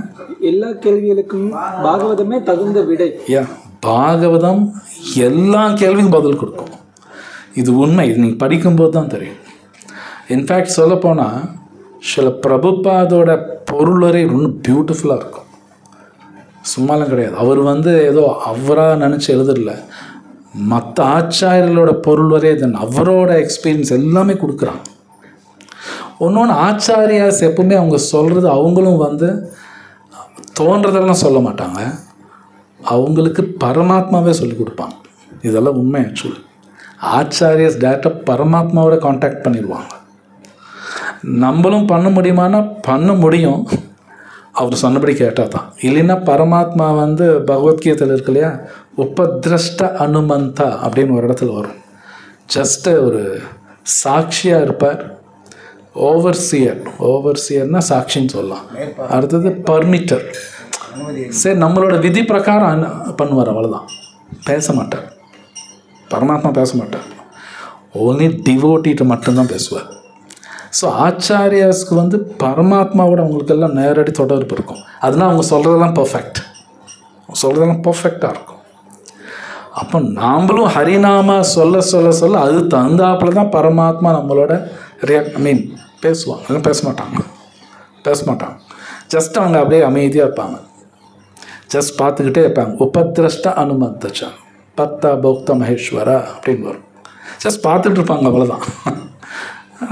எல்லா கேள்விகளுக்கும் பாகவதமே தகுந்த விடை. பாகவதம் எல்லா கேள்விக்கும் பதில் கொடுக்கும். இது உண்மை, இது நீங்கள் படிக்கும்போது தான் தெரியும். இன்ஃபேக்ட் சொல்லப்போனால் சில பிரபுபாதோட பொருளரை இன்னும் பியூட்டிஃபுல்லாக இருக்கும், சும்மாலாம் கிடையாது. அவர் ஏதோ அவராக நினச்சி எழுதல, மற்ற ஆச்சாரியர்களோட பொருள் வரையே அவரோட எக்ஸ்பீரியன்ஸ் எல்லாமே கொடுக்குறாங்க. ஒன்று ஆச்சாரியாஸ் எப்பவுமே அவங்க சொல்கிறது அவங்களும் வந்து தோன்றதெல்லாம் சொல்ல மாட்டாங்க, அவங்களுக்கு பரமாத்மாவே சொல்லி கொடுப்பாங்க. இதெல்லாம் உண்மை. ஆக்சுவலி ஆச்சாரியாஸ் டேரெக்டாக பரமாத்மாவோட காண்டாக்ட் பண்ணிடுவாங்க. நம்மளும் பண்ண முடியுமானா பண்ண முடியும், அவர் சொன்னபடி கேட்டால் தான். இல்லைன்னா பரமாத்மா வந்து பகவத்கீதையில் இருக்கு இல்லையா, உபதிரஷ்ட அனுமந்தா அப்படின்னு ஒரு இடத்துல வரும். ஜஸ்ட்டு ஒரு சாட்சியாக இருப்பார். ஓவர்சியர்னா சாட்சின்னு சொல்லலாம். அடுத்தது பர்மிட்டர். சரி, நம்மளோட விதி பிரகாரம் பண்ணுவார், அவ்வளோதான். பேச மாட்டார். பரமாத்மா பேச மாட்டார். ஓன்லி டிவோட்டிகிட்ட மட்டும்தான் பேசுவார். ஸோ ஆச்சாரியாஸ்க்கு வந்து பரமாத்மாவோட அவங்களுக்கெல்லாம் நேரடி தொடர்பு இருக்கும். அதனால் அவங்க சொல்கிறதெல்லாம் பர்ஃபெக்டாக இருக்கும். அப்போ நாம்ளும் ஹரிநாமா சொல்ல சொல்ல சொல்ல அது தந்தாப்பில் தான் பரமாத்மா நம்மளோட பேசுவாங்க. பேச மாட்டாங்க. ஜஸ்ட் அவங்க அப்படியே அமைதியாக இருப்பாங்க, ஜஸ்ட் பார்த்துக்கிட்டே இருப்பாங்க. உபதிரஷ்ட அனுமந்தச்சா பக்தா போக்தா மகேஸ்வரா அப்படின்னு வரும். ஜஸ்ட் பார்த்துட்டு இருப்பாங்க, அவ்வளோதான்.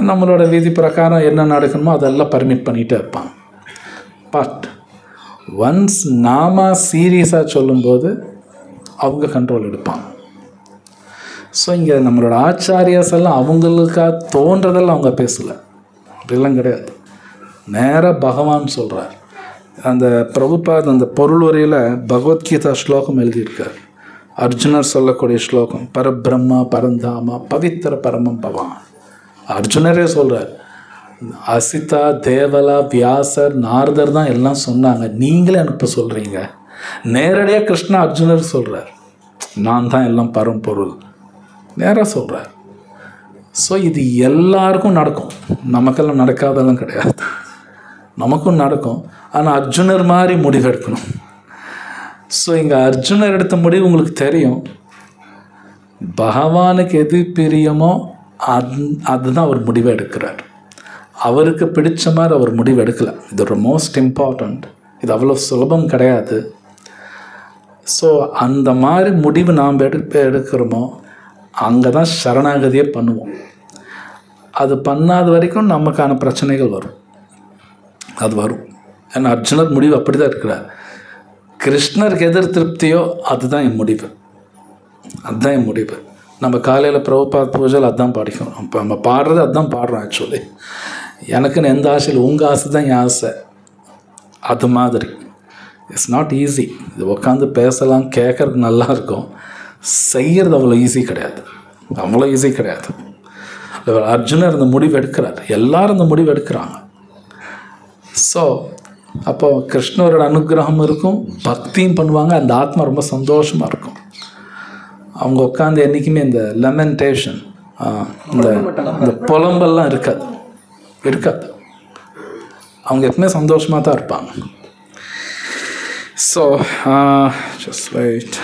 நம்மளோட விதி பிரகாரம் என்ன நடக்கணுமோ அதெல்லாம் பர்மிட் பண்ணிகிட்டே இருப்பாங்க. பட் ஒன்ஸ் நாம சீரியஸாக சொல்லும்போது அவங்க கண்ட்ரோல் எடுப்பாங்க. ஸோ இங்கே நம்மளோட ஆச்சாரியாஸ் எல்லாம் அவங்களுக்காக தோன்றதெல்லாம் அவங்க பேசலை, அப்படிலாம் கிடையாது. நேராக பகவான் சொல்கிறார். அந்த பிரபுபாத் அந்த பொருள் வரையில் பகவத்கீதா ஸ்லோகம் எழுதியிருக்கார். அர்ஜுனர் சொல்லக்கூடிய ஸ்லோகம், பரபிரம்மா பரந்தாமா பவித்திர பரமம் பவான். அர்ஜுனரே சொல்கிறார், அசிதா தேவலா வியாசர் நாரதர் தான் எல்லாம் சொன்னாங்க, நீங்களே எனக்கு சொல்கிறீங்க. நேரடியாக கிருஷ்ணா அர்ஜுனர் சொல்கிறார், நான் தான் எல்லாம் பரம்பொருள், நேராக சொல்கிறார். ஸோ இது எல்லாருக்கும் நடக்கும், நமக்கெல்லாம் நடக்காதெல்லாம் கிடையாது. நமக்கும் நடக்கும், ஆனால் அர்ஜுனர் மாதிரி முடிவு எடுக்கணும். ஸோ இங்கே அர்ஜுனர் எடுத்த முடிவு உங்களுக்கு தெரியும். பகவானுக்கு எது பிரியமோ அதுதான் அவர் முடிவை எடுக்கிறார். அவருக்கு பிடிச்ச மாதிரி அவர் முடிவு எடுக்கலை. இது ஒரு மோஸ்ட் இம்பார்ட்டண்ட். இது அவ்வளோ சுலபம் கிடையாது. ஸோ அந்த மாதிரி முடிவு நாம் எடுக்கிறோமோ அங்கே தான் சரணாகதியே பண்ணுவோம். அது பண்ணாத வரைக்கும் நமக்கான பிரச்சனைகள் வரும். அது வரும். ஏன்னா அர்ஜுனர் முடிவு அப்படி தான் இருக்கிறார். கிருஷ்ணருக்கு எதிர் திருப்தியோ அதுதான் என் முடிவு, அதுதான் என் முடிவு. நம்ம காலையில் பிரபுபாத் பூஜையில் அதுதான் படிக்கணும். இப்போ நம்ம பாடுறது அதுதான் பாடுறோம். ஆக்சுவலி எனக்குன்னு எந்த ஆசையில் உங்கள் ஆசை தான் என் ஆசை. அது மாதிரி இட்ஸ் நாட் ஈஸி. இது உட்காந்து பேசலாம், கேட்குறதுக்கு நல்லா இருக்கும், செய்கிறது அவ்வளோ ஈஸி கிடையாது. அர்ஜுனர் இந்த முடிவு எடுக்கிறார், எல்லாரும் இந்த முடிவு எடுக்கிறாங்க. ஸோ அப்போ கிருஷ்ணரோட அனுகிரகம் இருக்கும், பக்தியும் பண்ணுவாங்க, அந்த ஆத்மா ரொம்ப சந்தோஷமாக இருக்கும். அவங்க உட்காந்து என்றைக்குமே இந்த லெமெண்டேஷன், இந்த புலம்பெல்லாம் இருக்காது. அவங்க எப்பவுமே சந்தோஷமாக தான் இருப்பாங்க. So just wait.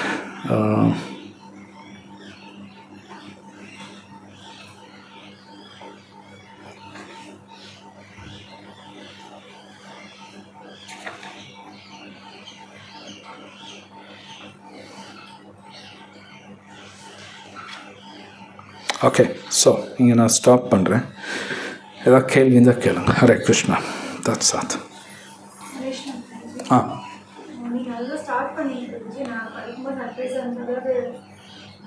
Okay, so இங்கே நான் ஸ்டாப் பண்ணுறேன். ஏதாவது கேள்வி இருந்தால் கேளுங்க. ஹரே கிருஷ்ணா. தட்ஸ் ஆத். நீங்கள் அதெல்லாம் ஸ்டார்ட் பண்ணிட்டு இருந்துச்சு. நான் படிக்கும்போது அட்வைஸ் இருந்தது,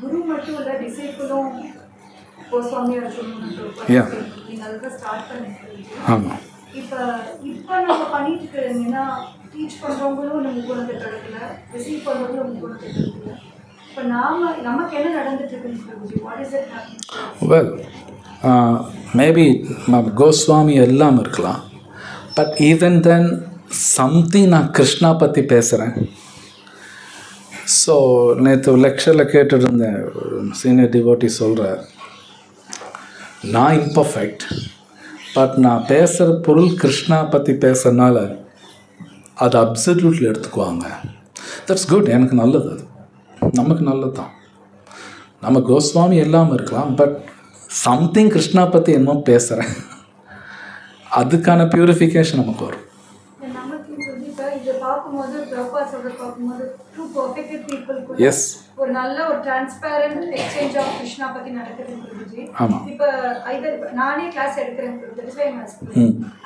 குரு மட்டும் இல்லை டிசைப்பிளும் கோஸ்வாமியாக இருக்கணும். நீங்கள் அதுதான் ஸ்டார்ட் பண்ணிட்டு. ஆமாம். இப்போ நம்ம பண்ணிட்டு இருக்கிறீங்கன்னா டீச் பண்ணுறவங்களும் நம்ம குணத்தை கிடைக்கல, ரிசீவ் பண்ணுறவங்களும் நம்ம குணத்தை கிடைக்கல. இப்போ நமக்கு என்ன நடந்துட்டு இருக்குன்னு what is it happening? Well, maybe Goswami எல்லாம் இருக்கலாம். பட் ஈவன் தென் சம்திங் நான் கிருஷ்ணா பற்றி பேசுகிறேன். ஸோ நேற்று லெக்சரில் கேட்டுட்டு இருந்தேன், சீனியர் டிவோட்டி சொல்கிறார், நான் இம்பர்ஃபெக்ட், பட் நான் பேசுகிற பொருள் கிருஷ்ணா பற்றி பேசுகிறதுனால அது அப்சல்யூட்லி எடுத்துக்குவாங்க. That's good. எனக்கு நல்லது, அது நமக்கு நல்லது தான். நம்ம கோஸ்வாமி எல்லாம் இருக்கலாம், பட் சம்திங் கிருஷ்ணா பற்றி என்னமோ பேசுகிறேன், அதுக்கான பியூரிஃபிகேஷன் நமக்கு வரும். நமக்கு இதை பார்க்கும்போது பார்க்கும்போது எஸ் ஒரு நல்ல ஒரு டிரான்ஸ்பேரண்ட் எக்ஸ்சேஞ்ச் ஆஃப் கிருஷ்ணா பத்தி நடக்குது குருஜி. ஆமா. இப்போ ஐதர் நானே கிளாஸ் எடுக்கிறேன் Guruji,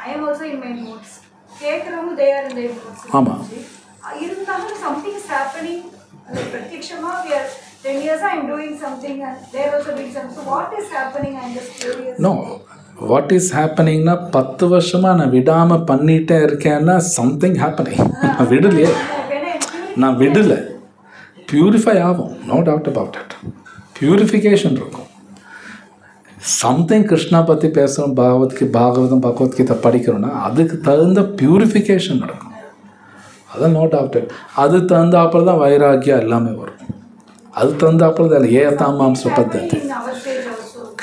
I am also in my notes, கேட்குறவங்க they are in their notes. ஆமா. இருந்தாலும் சம்திங் இஸ் ஹேப்பனிங். பிரத்யக்ஷமா we are 10 years I am doing something and they are also doing something. So what is happening? I am just curious. No, what is ஹேப்பனிங்னா 10 வருஷமாக நான் விடாமல் பண்ணிகிட்டே இருக்கேன்னா something happening. நான் விடலையே, நான் விடலை. பியூரிஃபை ஆகும், no doubt about it. Purification இருக்கும். சம்திங் கிருஷ்ணா பற்றி பேசுகிறோம், பகவத்கீதை படிக்கிறோன்னா அதுக்கு தகுந்த பியூரிஃபிகேஷன் நடக்கும். அதான் நோ டவுட் இட். அது தகுந்தாப்புல தான் வைராக்கியம் எல்லாமே வரும். அது தகுந்தாப்புல தான் ஏதாமாம்ச பத்தத்தை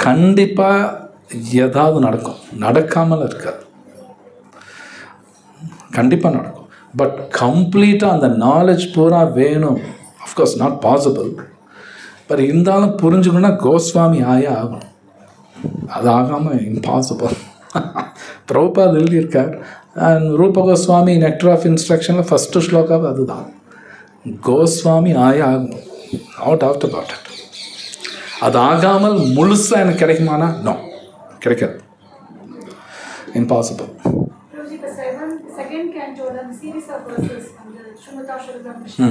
கண்டிப்பாக ஏதாவது நடக்கும், நடக்காமல் இருக்காது, கண்டிப்பாக நடக்கும். பட் கம்ப்ளீட்டாக அந்த நாலேஜ் பூரா வேணும், அஃப்கோர்ஸ் நாட் பாசிபிள். பட் இருந்தாலும் புரிஞ்சுக்கணுன்னா கோஸ்வாமி ஆகணும். அது ஆகாமல் இம்பாசிபிள். பிரபுபாத் எழுதியிருக்கார். ரூப கோஸ்வாமி நெக்டர் ஆஃப் இன்ஸ்ட்ரக்ஷனில் ஃபஸ்ட்டு ஸ்லோகாவே அதுதான், கோஸ்வாமி ஆகணும். No doubt about it. அது ஆகாமல் முழுசாக எனக்கு கிடைக்குமானா நோ, கிடைக்காது, இம்பாசிபிள். செகண்ட் கேண்டோட சீரிஸ் ஆஃப் வெர்சஸ் அந்த ஸ்ரீமதா ஸ்ரீதம் கிருஷ்ணா.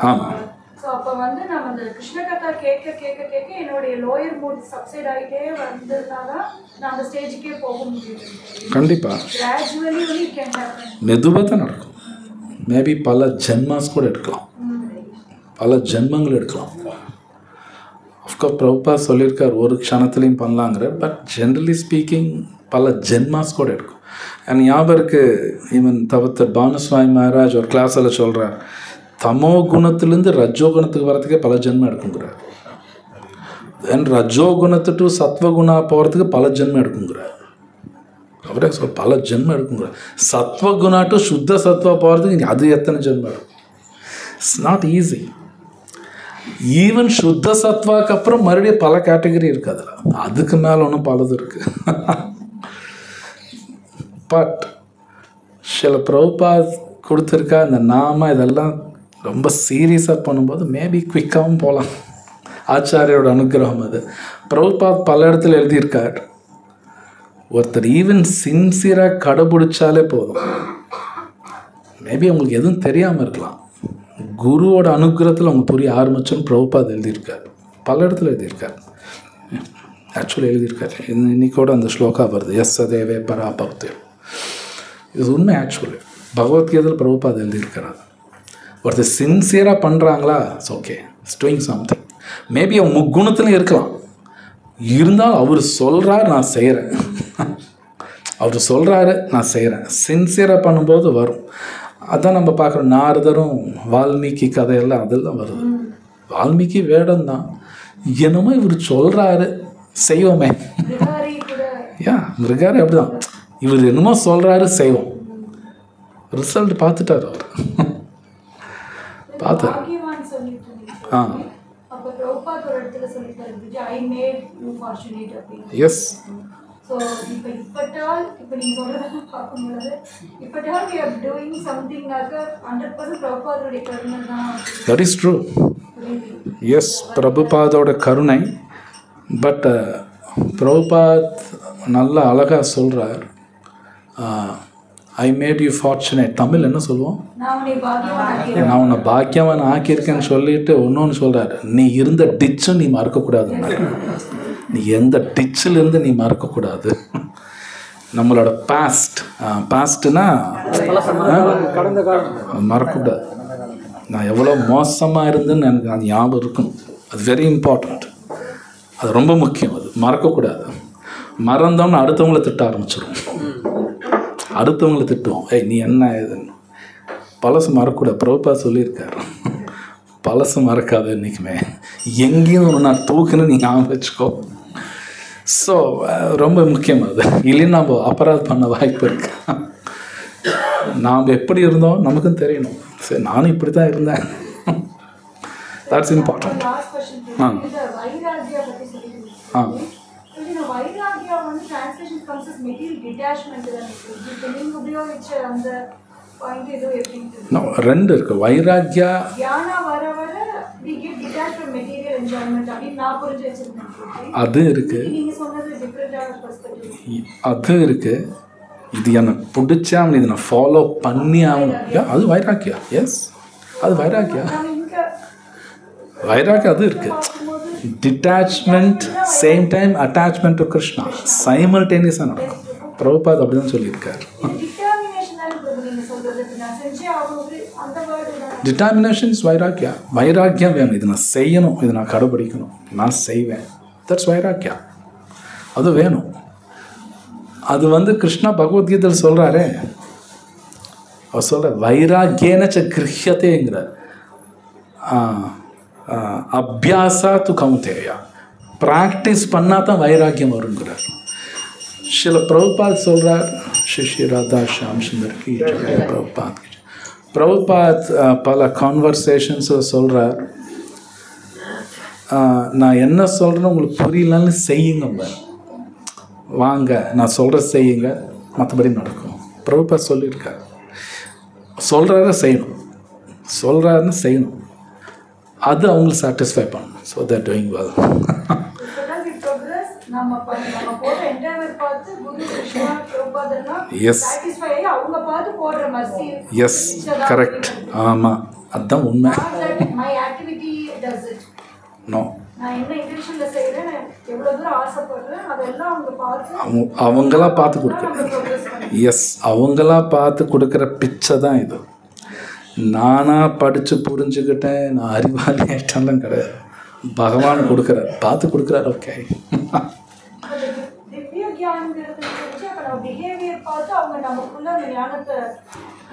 ஆமாம். ஸோ அப்போ வந்து நம்ம அந்த கிருஷ்ண கதா கேட்க கேட்க கேட்க என்னுடைய லோயர் மூட் சப்சைட் ஆகிட்டே வந்ததுனால நான் அந்த ஸ்டேஜுக்கே போக முடியும். கண்டிப்பாக கிராஜுவலி ஒன்லி கேன் ஹேப்பன். மெதுவாக தான் நடக்கும். மேபி பல ஜென்மாஸ் கூட எடுக்கலாம், பல ஜென்மங்கள் எடுக்கலாம். அஃப்கோர்ஸ் பிரபுபாத் சொல்லியிருக்கார் ஒரு க்ஷணத்துலையும் பண்ணலாங்கிற. பட் ஜென்ரலி ஸ்பீக்கிங் பல ஜென்மாஸ் கூட எடுக்கும். அண்ட் ஞாபகம் இருக்குது, ஈவன் தவத்தர் பானுஸ்வாமி மகாராஜ் ஒரு கிளாஸில் சொல்கிறார், தமோ குணத்துலேருந்து ரஜோ குணத்துக்கு வரத்துக்கே பல ஜென்மம் எடுக்குங்கிறார். தென் ரஜோ குணத்து டு சத்வகுணா போகிறதுக்கு பல ஜென்மம் எடுக்குங்கிறார். அவரே சொல் பல ஜென்மம் எடுக்குங்கிறார். சத்வகுணா டு சுத்த சத்வா போகிறதுக்கு அது எத்தனை ஜென்மம் எடுக்கும்? It's not easy. ஈவன் சுத்த சத்வாக்கு அப்புறம் மறுபடியும் பல கேட்டகரி இருக்குது அதில். அதுக்கு மேலே ஒன்றும் பலது இருக்குது. பட் சில பிரபுபாத் கொடுத்துருக்கா இந்த நாம இதெல்லாம் ரொம்ப சீரியஸாக பண்ணும்போது மேபி குவிக்காகவும் போகலாம். ஆச்சாரியோட அனுகிரகம் அது. பிரபுபாத் பல இடத்துல எழுதியிருக்கார், ஒருத்தர் ஈவன் சின்சியராக கடைபிடிச்சாலே போதும். மேபி உங்களுக்கு எதுவும் தெரியாமல் இருக்கலாம், குருவோட அனுகிரகத்தில் அவங்க புரிய ஆரம்பிச்சோன்னு பிரபுபாத் எழுதியிருக்கார். பல இடத்துல எழுதியிருக்கார், ஆக்சுவலி எழுதியிருக்கார். இன்னைக்கோட அந்த ஸ்லோகா வருது, எஸ் சதேவே பராபக்தி. இது உண்மை. ஆக்சுவலி பகவத்கீதையில் பிரபுபாத் எழுதியிருக்கிறார். ஒருத்தர் சின்சியராக பண்ணுறாங்களா, it's okay, it's doing something. Maybe அவன் முக்குணத்துலையும் இருக்கலாம், இருந்தாலும் அவர் சொல்கிறாரு நான் செய்கிறேன், அவர் சொல்கிறாரு நான் செய்கிறேன். சின்சியராக பண்ணும்போது வரும். அதான் நம்ம பார்க்குறோம், நாரதரும் வால்மீகி கதையெல்லாம் அதெல்லாம் வருது. வால்மீகி வேடம் தான், என்னமோ இவர் சொல்கிறாரு செய்வோமே. மிருகாரி அப்படிதான், இவர் என்னமோ சொல்கிறாரு செய்வோம். ரிசல்ட் பார்த்துட்டார் அவர். பார்த்தார். Yes. That is true. Yes, பிரபுபாதோட கருணை. பட் பிரபுபாத் நல்லா அழகாக சொல்கிறார், I made you fortunate. Tamil என்ன சொல்லுவோம்? நான் உன்னை பாக்கியவன் ஆக்கியிருக்கேன்னு சொல்லிட்டு ஒன்று சொல்கிறார், நீ இருந்த டிச்சும் நீ மறக்கக்கூடாதுன்னா. நீ எந்த டிச்சிலேருந்து நீ மறக்கக்கூடாது. நம்மளோட பாஸ்ட்னா மறக்கக்கூடாது. நான் எவ்வளோ மோசமாக இருந்தேன்னு எனக்கு அது ஞாபகம் இருக்கணும். அது வெரி இம்பார்ட்டண்ட், அது ரொம்ப முக்கியம். அது மறக்கக்கூடாது. மறந்தோம்னு அடுத்தவங்களை திட்ட ஆரம்பிச்சிடும். அடுத்தவங்களை திட்டுவோம், ஏய் நீ என்ன இதுன்னு. பழசு மறக்கூடாது. பிரபுபாத் சொல்லியிருக்காரு, பழசு மறக்காது என்றைக்குமே. எங்கேயும் ஒன்று நான் தூக்குன்னு நீ ஞாபகம் வச்சுக்கோ. ஸோ ரொம்ப முக்கியம் அது. இல்லைன்னு நம்ம அபராதம் பண்ண வாய்ப்பு இருக்கு. நாம் எப்படி இருந்தோம் நமக்கும் தெரியணும். சரி, நானும் இப்படி தான் இருந்தேன். That's important. பாயிண்ட் ஏதோ எப்படின்னு No, ரெண்டு இருக்குது. வைராக்கியா தியானம் வர வர we get detached from material enjoyment அப்படின்னு நான் புரிஞ்சு வச்சிருக்கேன். அது இருக்குது, நீங்க சொன்னது டிஃபரெண்டான பெர்ஸ்பெக்டிவ். அது இருக்குது. இது எனக்கு பிடிச்சா இதை நான் ஃபாலோ பண்ணி ஆகணும், அது வைராக்கியா. எஸ், அது வைராக்கியா. நம்ம இங்க வைராக்கியா அது இருக்குது. Detachment same time attachment to Krishna சைமல்டேனியஸாக நடக்கும். பிரபுபாத் அப்படி தான் சொல்லியிருக்காரு. டிட்டர்மினேஷன் இஸ் வைராக்கியா. வைராக்கியம் வேணும், இது நான் செய்யணும், இது நான் கடைபிடிக்கணும், நான் செய்வேன். தட்ஸ் வைராக்கியா. அது வேணும். அது வந்து கிருஷ்ணா பகவத்கீதையில் சொல்கிறாரே, அவர் சொல்கிற வைராக்கியனச்ச கிருஹ்யத்தேங்கிறார். அபியாசா து கௌந்தேயா, ப்ராக்டிஸ் பண்ணால் தான் வைராக்கியம் வருங்கிறார். சில பிரபுபாத் சொல்கிறார், ஸ்ரீ ராதா ஷாம் சுந்தர் கி பிரபுபாத். பிரபுபாத் பல கான்வர்சேஷன்ஸில் சொல்கிறார், நான் என்ன சொல்கிறேன்னு உங்களுக்கு புரியலன்னு செய்யுங்க, வாங்க நான் சொல்கிற செய்யுங்க, மற்றபடி நடக்கும். பிரபுபாத் சொல்லியிருக்கார். சொல்கிறாரு செய்யணும், சொல்கிறாருன்னு செய்யணும், அது அவங்களுக்கு சாட்டிஸ்ஃபை பண்ணணும். So they're doing well. Yes yes correct. ஆமாம், அதுதான் உண்மை. நோ, அவங்களா பார்த்து கொடுக்குற, எஸ் அவங்களா பார்த்து கொடுக்குற பிச்சை தான் இது. நானாக படித்து புரிஞ்சுக்கிட்டேன், நான் அறிவாளி ஆகிட்டெல்லாம் கிடையாது. பகவான் கொடுக்குறார், பார்த்து கொடுக்குறார். ஓகே, பிஹேவியர் பார்த்து அவங்க நமக்குள்ள அந்த ஞானத்தை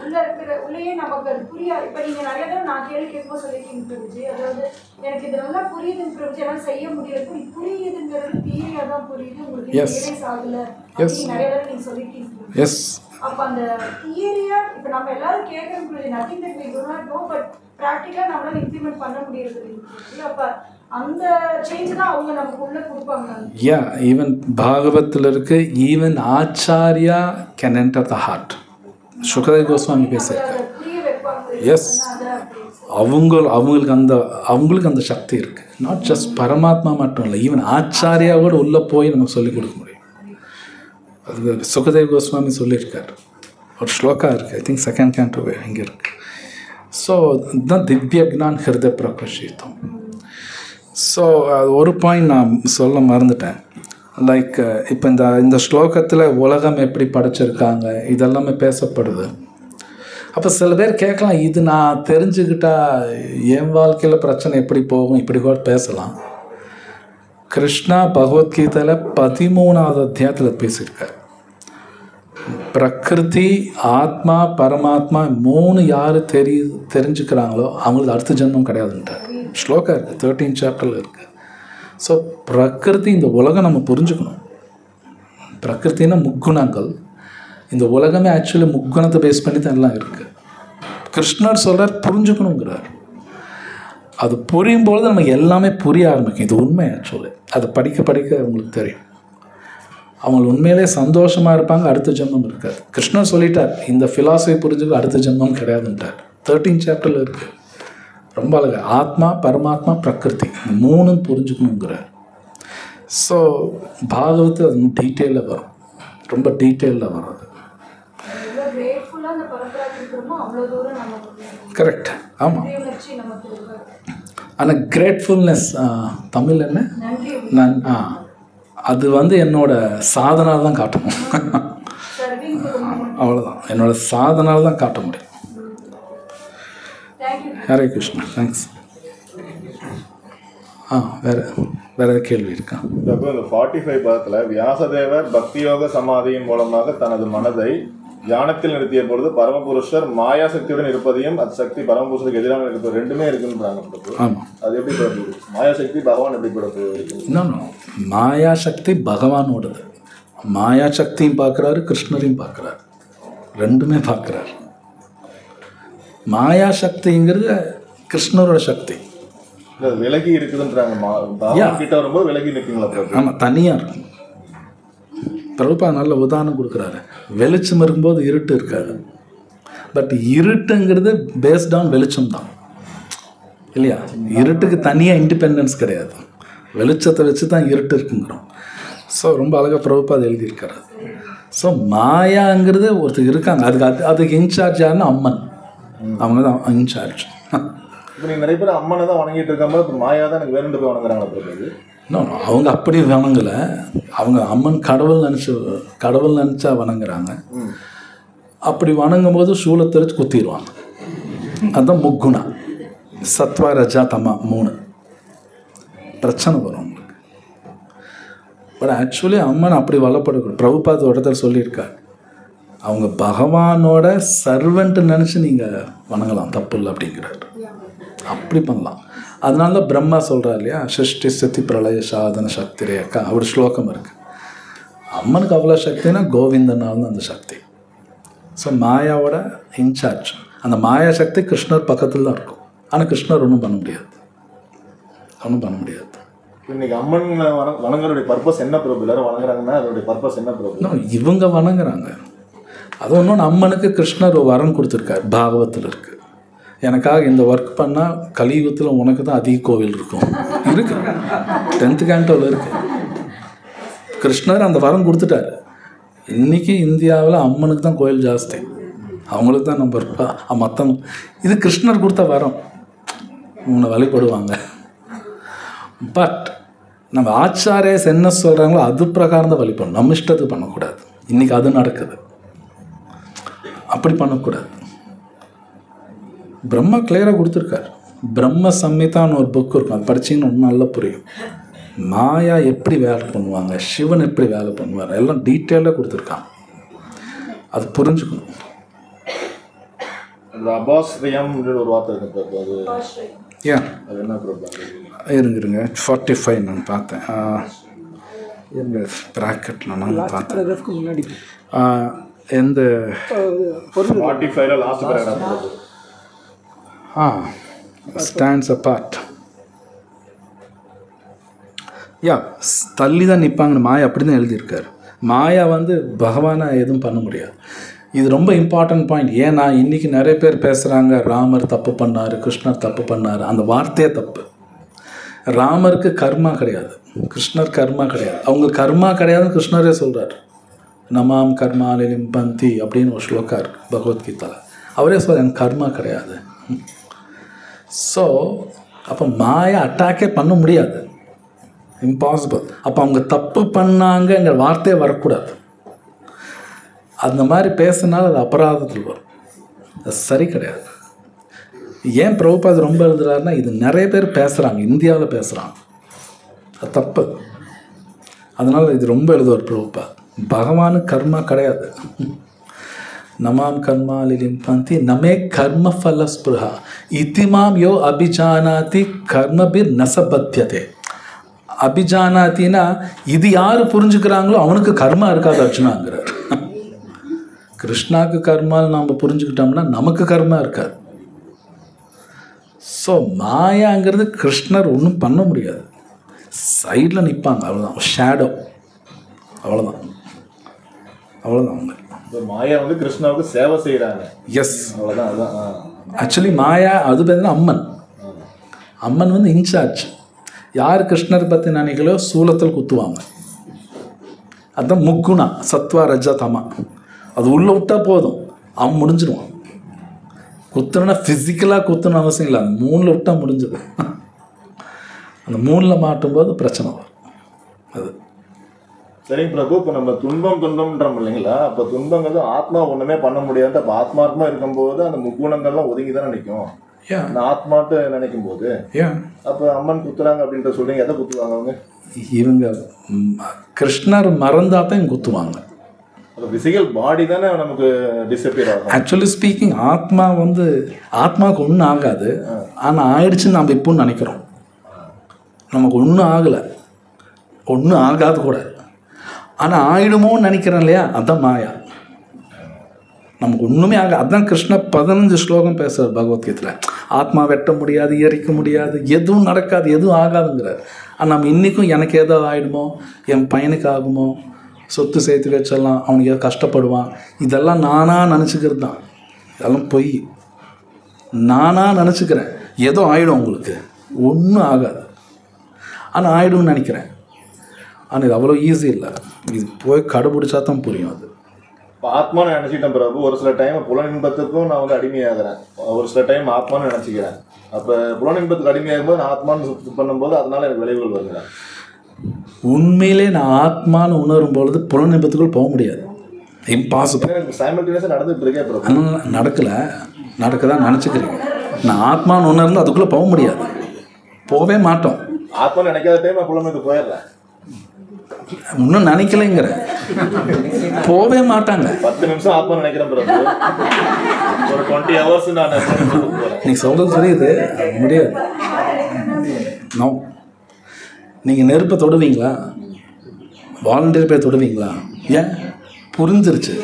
உள்ள இருக்கிற உள்ளேயே நமக்கு அது புரியாது. இப்போ நீங்கள் நிறைய தடவை நான் கேள்வி கேட்கும்போது சொல்லியிருக்கீங்க பிரபுஜி, அதாவது எனக்கு இது நல்லா புரியுதுங்க பிரபுஜி, எல்லாம் செய்ய முடியாது. புரியுதுங்கிறது தியரியாக தான் புரியுது, உங்களுக்கு ரியலைஸ் ஆகலை அப்படின்னு நிறைய தடவை நீங்கள் சொல்லியிருக்கீங்க. எஸ், அப்போ அந்த தியரியா இப்போ நம்ம எல்லாரும் கேட்குறது Prabhuji, nothing that we do not know, but ப்ராக்டிக்கலாக நம்மளால இம்ப்ளிமெண்ட் பண்ண முடியாது. அப்போ அந்த சேஞ்ச் தான் அவங்க நமக்கு உள்ள கொடுப்பாங்க. யா, ஈவன் பாகவத்தில் இருக்கு, even acharya can enter the heart. Sukhdev Goswami பேசியிருக்காரு. எஸ், அவங்களுக்கு அந்த சக்தி இருக்குது. நாட் ஜஸ்ட் பரமாத்மா மட்டும் இல்லை, ஈவன் ஆச்சாரியாவோடு உள்ளே போய் நமக்கு சொல்லிக் கொடுக்க முடியும். அது சுகதேவ் கோஸ்வாமி சொல்லியிருக்கார். ஒரு ஸ்லோகா இருக்குது, ஐ திங்க் செகண்ட் கேண்டோ இங்கே இருக்குது. ஸோ இதுதான் திவ்ய ஜ்ஞான் ஹிருதய பிரகாஷித்தம். ஸோ ஒரு பாயிண்ட் நான் சொல்ல மறந்துட்டேன். லைக் இப்போ இந்த ஸ்லோகத்தில் உலகம் எப்படி படைச்சிருக்காங்க இதெல்லாமே பேசப்படுது. அப்போ சில பேர் கேட்கலாம், இது நான் தெரிஞ்சுக்கிட்டா என் வாழ்க்கையில் பிரச்சனை எப்படி போகும், இப்படி கூட பேசலாம். கிருஷ்ணா பகவத்கீதையில் 13வது அத்தியாயத்தில் பேசியிருக்கார். பிரகிருதி, ஆத்மா, பரமாத்மா 3 யார் தெரிஞ்சுக்கிறாங்களோ அவங்களுக்கு அடுத்த ஜென்மம் கிடையாதுன்ட்டார். ஸ்லோகா இருக்குது, 13th சாப்டரில் இருக்குது. ஸோ பிரகிருதி, இந்த உலகம் நம்ம புரிஞ்சுக்கணும். பிரகிருத்தின்னா முக்குணங்கள். இந்த உலகமே ஆக்சுவலி முக்குணத்தை பேஸ் பண்ணி தான் எல்லாம் இருக்குது. கிருஷ்ணர் சொல்கிறார் புரிஞ்சுக்கணுங்கிறார். அது புரியும்பொழுது நமக்கு எல்லாமே புரிய ஆரம்பிக்கும். இது உண்மை. ஆக்சுவலி அதை படிக்க படிக்க உங்களுக்கு தெரியும். அவங்க உண்மையிலே சந்தோஷமாக இருப்பாங்க, அடுத்த ஜென்மம் இருக்காது. கிருஷ்ணர் சொல்லிட்டார், இந்த ஃபிலாசபி புரிஞ்சுக்க அடுத்த ஜென்மம் கிடையாதுன்ட்டார். 13th சாப்டரில் இருக்குது. ரொம்ப அழகு. ஆத்மா, பரமாத்மா, பிரகிருதி, இந்த 3 புரிஞ்சுக்கணுங்கிறார். ஸோ பாகவத்தில் அது டீட்டெயிலில் வரும், ரொம்ப டீட்டெயிலில் வரும். அது கரெக்ட். ஆமாம். ஆனால் கிரேட்ஃபுல்னஸ் தமிழ் என்ன, நான் அது வந்து என்னோட சாதனால் தான் காட்டணும். அவ்வளோதான், என்னோட சாதனால் தான் காட்ட முடியும். ஹரே கிருஷ்ணா. தேங்க்ஸ். வேற கேள்வி இருக்கா? இந்த 45 பதத்தில் வியாசதேவர் பக்தியோக சமாதியின் மூலமாக தனது மனதை தியானத்தில் நிறுத்திய பொழுது பரமபுருஷர் மாயா சக்தியுடன் இருப்பதையும் அது சக்தி பரமபுருஷருக்கு எதிராக இருப்பது ரெண்டுமே இருக்குன்றாங்க. ஆமாம். அது எப்படி மாயா சக்தி பகவான் எப்படி இருக்கு? இன்னொன்று, மாயா சக்தி பகவானோடது. மாயா சக்தியும் பார்க்குறாரு, கிருஷ்ணரையும் பார்க்குறாரு, ரெண்டுமே பார்க்குறாரு. மாயா சக்திங்கிறது கிருஷ்ணரோட சக்தி. விலகி இருக்குதுன்றாங்க. கிட்ட வரும்போது விலகி நிற்குங்களா? ஆமாம், தனியாக இருக்கும். பிரபுபா நல்ல உதாரணம் கொடுக்குறாரு. வெளிச்சம் இருக்கும்போது இருட்டு இருக்காது, பட் இருட்டுங்கிறது பேஸ்ட் ஆன் வெளிச்சம் தான் இல்லையா? இருட்டுக்கு தனியாக இண்டிபெண்டன்ஸ் கிடையாது, வெளிச்சத்தை வச்சு தான் இருட்டு இருக்குங்கிறோம். ஸோ ரொம்ப அழகாக பிரபுபாத் எழுதியிருக்காரு. ஸோ மாயாங்கிறது ஒருத்தர் இருக்காங்க, அதுக்கு இன்சார்ஜ் யாருன்னா அம்மன், அவங்க தான் இன்சார்ஜ். இப்போ நீங்கள் நிறைய பேர் அம்மனை தான் வணங்கிட்டு இருக்காமல் இப்போ மாயா தான் எனக்கு வேணுண்டு போய் வணங்குறாங்களா பிரபு? இன்னும் அவங்க அப்படி வணங்கலை, அவங்க அம்மன் கடவுள் நினச்சா வணங்குறாங்க. அப்படி வணங்கும் போது சூளத்தை வச்சு குத்திடுவாங்க. அதுதான் முக்குணா, சத்வா ரஜா தமா 3 பிரச்சனை வரும் அவங்களுக்கு. பட் ஆக்சுவலி அம்மன் அப்படி வளப்படக்கூடாது. பிரபுபாத் ஒருத்தர் சொல்லியிருக்கார், அவங்க பகவானோட சர்வெண்ட் நினச்சி நீங்கள் வணங்கலாம், தப்பு இல்லை அப்படிங்கிறார். அப்படி பண்ணலாம். அதனால தான் பிரம்மா சொல்கிறார் இல்லையா, சிருஷ்டி ஸ்திதி பிரளய சாதன சக்தி ரேக்கா, அவர் ஸ்லோகம் இருக்குது. அம்மனுக்கு அவ்வளோ சக்தினா கோவிந்தனாலும் அந்த சக்தி. So மாயாவோட incharge. அந்த மாயா சக்தி கிருஷ்ணர் பக்கத்தில் தான் இருக்கும். ஆனால் கிருஷ்ணர் ஒன்றும் பண்ண முடியாது. இன்னைக்கு அம்மன் வணங்குறதுடைய பர்பஸ் என்ன பிரபு? எல்லாரும் வணங்குறாங்கன்னா அதோடைய பர்பஸ் என்ன பிரபு? இவங்க வணங்குறாங்க. அது ஒன்றும் அம்மனுக்கு கிருஷ்ணர் ஒரு வரம் கொடுத்துருக்காரு, பாகவத்தில் இருக்குது. எனக்காக இந்த ஒர்க் பண்ணால் கலியுகத்தில் உனக்கு தான் அதிக கோவில் இருக்கும். இருக்கு 10th கேண்டோவில் இருக்குது. கிருஷ்ணர் அந்த வரம் கொடுத்துட்டாரு. இன்றைக்கி இந்தியாவில் அம்மனுக்கு தான் கோயில் ஜாஸ்தி, அவங்களுக்கு தான் நம்ம மற்றவங்க. இது கிருஷ்ணர் கொடுத்த வரம், உன்னை வழிபடுவாங்க. பட் நம்ம ஆச்சாரியஸ் என்ன சொல்கிறாங்களோ அது பிரகாரம் தான் வழிபடணும், நம்ம இஷ்டத்துக்கு பண்ணக்கூடாது. இன்றைக்கி அது நடக்குது, அப்படி பண்ணக்கூடாது. பிரம்மா கிளியராக கொடுத்துருக்காரு. பிரம்ம சம்ஹிதான்னு ஒரு புக் இருக்கும், அது படிச்சிங்கன்னா இன்னும் நல்லா புரியும். மாயா எப்படி வேலை பண்ணுவாங்க, சிவன் எப்படி வேலை பண்ணுவார், எல்லாம் டீட்டெயிலாக கொடுத்துருக்காங்க. அது புரிஞ்சுக்கணும். அபாஸ்ரயம் ஒரு வார்த்தை இருக்கு, அது ஏன் அது என்ன பிரபு? இருங்க 45 நான் பார்த்தேன். இருங்க ப்ராக்கெட்டில் நான் பார்த்தேன். முன்னாடி எந்த 45 லாஸ்ட் பேராகிராஃப் ஸ்டாண்ட்ஸ் அபார்ட். தள்ளி தான் நிற்பாங்கன்னு மாயா அப்படி தான் எழுதியிருக்காரு. மாயா பகவானை எதுவும் பண்ண முடியாது. இது ரொம்ப இம்பார்ட்டன்ட் பாயிண்ட். ஏன்னா இன்றைக்கி நிறைய பேர் பேசுகிறாங்க, ராமர் தப்பு பண்ணார், கிருஷ்ணர் தப்பு பண்ணார். அந்த வார்த்தையே தப்பு. ராமருக்கு கர்மா கிடையாது, கிருஷ்ணர் கர்மா கிடையாது. அவங்க கர்மா கிடையாதுன்னு கிருஷ்ணரே சொல்கிறார். நமாம் கர்மாலிம் பந்தி அப்படின்னு ஒரு ஸ்லோகா இருக்குது பகவத்கீதாவில். அவரே சொல்கிறார் எனக்கு கர்மா கிடையாது. ஸோ அப்போ மாயா அட்டாக்கே பண்ண முடியாது, இம்பாசிபிள். அப்போ அவங்க தப்பு பண்ணாங்கங்கிற வார்த்தையே வரக்கூடாது. அந்த மாதிரி பேசினாலும் அது அபராதத்தில் வரும், அது சரி கிடையாது. ஏன் பிரபுபாத் ரொம்ப எழுதுறாருன்னா, இது நிறைய பேர் பேசுகிறாங்க, இந்தியாவில் பேசுகிறாங்க, அது தப்பு. அதனால் இது ரொம்ப எழுதுவார் பிரபுபாத். பகவானுக்கு கர்மா கிடையாது. நமாம் கர்மாலிம் பந்தி நமே கர்ம ஃபல ஸ்பிருஹா இத்திமாம் யோ அபிஜானாதி கர்மபிர் நசபத்தியதே. அபிஜானாத்தினா இது யார் புரிஞ்சுக்கிறாங்களோ அவனுக்கு கர்மா இருக்காது அர்ஜுனாங்கிறார். கிருஷ்ணாவுக்கு கர்மான்னு நாம் புரிஞ்சுக்கிட்டோம்னா நமக்கு கர்மா இருக்காது. ஸோ மாயாங்கிறது கிருஷ்ணர் ஒன்றும் பண்ண முடியாது, சைடில் நிற்பாங்க, அவ்வளோதான், ஷேடோ, அவ்வளோதான் அவங்க. மாயா கிருஷ்ணாவுக்கு சேவை செய்கிறாங்க. எஸ், அவ்வளோதான். அதுதான் ஆக்சுவலி மாயா அது பார்த்தீங்கன்னா அம்மன் இன்சார்ஜ். யார் கிருஷ்ணர் பற்றி நினைக்கலோ சூலத்தில் குத்துவாங்க. அதுதான் முக்குணா, சத்வா ரஜா தமா. அது உள்ளே விட்டால் போதும், அவன் முடிஞ்சிடுவான். குத்துனா ஃபிசிக்கலாக குத்துன்னு அவசியம் இல்லை, அந்த 3ல் விட்டால் முடிஞ்சது. அந்த 3ல் மாட்டும்போது பிரச்சனை வரும். அது சரிங்க பிரபு. இப்போ நம்ம துன்பம்ன்றோம் இல்லைங்களா? அப்போ துன்பங்கிறது ஆத்மா ஒன்றுமே பண்ண முடியாது. அப்போ ஆத்மாத்மா இருக்கும்போது அந்த முக்குணங்கள்லாம் ஒதுங்கி தானே நிற்கும். அந்த ஆத்மாட்டு நினைக்கும் போது அப்போ அம்மன் குத்துறாங்க அப்படின்ற சொல்றீங்க. எதை குத்துவாங்க அவங்க? இவங்க கிருஷ்ணர் மறந்தா தான் குத்துவாங்க. பிசிக்கல் பாடி தானே நமக்கு டிஸப்பியர் ஆகும். ஆக்சுவலி ஸ்பீக்கிங் ஆத்மா ஆத்மாவுக்கு ஒன்றும் ஆகாது. ஆனால் ஆயிடுச்சுன்னு நம்ம இப்போ நினைக்கிறோம். நமக்கு ஒன்றும் ஆகலை, ஒன்றும் ஆகாது கூட. ஆனால் ஆயிடுமோன்னு நினைக்கிறேன் இல்லையா, அதுதான் மாயா. நமக்கு ஒன்றுமே அதுதான் கிருஷ்ண 15 ஸ்லோகம் பேசுகிறார் பகவத்கீதையில். ஆத்மா வெட்ட முடியாது, எரிக்க முடியாது, எதுவும் நடக்காது, எதுவும் ஆகாதுங்கிறார். ஆனால் நம்ம இன்றைக்கும் எனக்கு ஏதாவது ஆகிடுமோ, என் பையனுக்கு ஆகுமோ, சொத்து சேர்த்து வச்சிடலாம், அவனுக்கு ஏதாவது கஷ்டப்படுவான், இதெல்லாம் நானாக நினச்சிக்கிறது தான். இதெல்லாம் பொய். நானாக நினச்சிக்கிறேன் ஏதோ ஆகிடும், உங்களுக்கு ஒன்றும் ஆகாது. ஆனால் ஆகிடும்னு நினைக்கிறேன். ஆனால் இது அவ்வளோ ஈஸி இல்லை. இது போய் கடைபிடிச்சா தான் புரியும். அது ஆத்மான்னு நினைச்சிட்டேன் பிரபு. ஒரு சில டைம் புலனின்பத்துக்கும் நான் வந்து அடிமையாகிறேன், ஒரு சில டைம் ஆத்மான்னு நினச்சிக்கிறேன். அப்போ புலனின்பத்துக்கு அடிமையாகும் போது நான் ஆத்மான்னு பண்ணும்போது அதனால எனக்கு விளைவுகள் வருகிறேன். உண்மையிலே நான் ஆத்மான்னு உணரும் பொழுது புலனின்பத்துக்குள் போக முடியாது. இம்பாசிபிள். எனக்கு சைமல்டேனியஸாக நடந்துட்டு இருக்கேன் பிரபு. ஆனால் நடக்கதான் நினச்சிக்கிறீங்க. நான் ஆத்மான்னு உணர்ந்து அதுக்குள்ளே போக முடியாது, போகவே மாட்டோம். ஆத்மான்னு நினைக்காத டைம் புலனுக்கு போயிடுறேன். இன்னும் நினைக்கலைங்கிற போவே மாட்டாங்க. 10 நிமிஷம் ஆத்மா நினைக்கிறேன் பிரபு, ஒரு 20 hours நான் போகிறேன். நீ சொல்கிறது புரியுது, முடியாது. நோ, நீங்கள் நெருப்பை தொடுவீங்களா? வாலண்டியர் போய் தொடுவீங்களா? ஏன்? புரிஞ்சிருச்சு.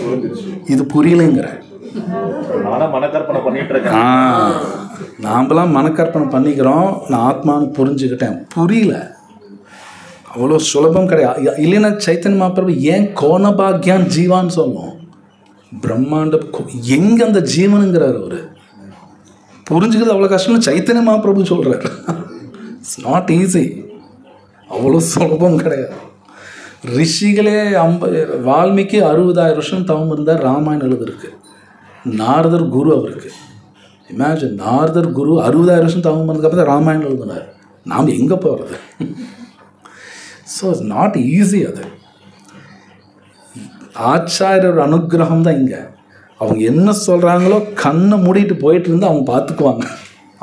இது புரியலைங்கிற. நானும் மனக்கற்பனை பண்ணிட்டு இருக்கேன். நாம்பளாம் மனக்கற்பனை பண்ணிக்கிறோம். நான் ஆத்மான்னு புரிஞ்சுக்கிட்டேன், புரியல. அவ்வளோ சுலபம் கிடையாது. இல்லைன்னா சைத்தன்ய மகாபிரபு ஏன் கோணபாக்யான் ஜீவான்னு சொல்லும்? பிரம்மாண்ட எங்கே அந்த ஜீவனுங்கிறார் அவர். புரிஞ்சுக்கிறது அவ்வளோ கஷ்டம்னு சைத்தன்ய மகாபிரபு சொல்கிறார். இட்ஸ் நாட் ஈஸி, அவ்வளோ சுலபம் கிடையாது. ரிஷிகளே வால்மீகி 60,000 வருஷம் தவம் இருந்தார், ராமாயணம் எழுதிருக்கு. நாரதர் குரு அவருக்கு. இமேஜின், நாரதர் குரு 60,000 வருஷம் தவம் இருந்ததுக்கப்புறம் தான் ராமாயணம் எழுதினார். நாம் எங்கே போகிறது? So it's not easy. அது ஆச்சாரியர் அனுகிரகம் தான். இங்கே அவங்க என்ன சொல்கிறாங்களோ கண்ணை மூடிட்டு போயிட்டு இருந்து அவங்க பார்த்துக்குவாங்க,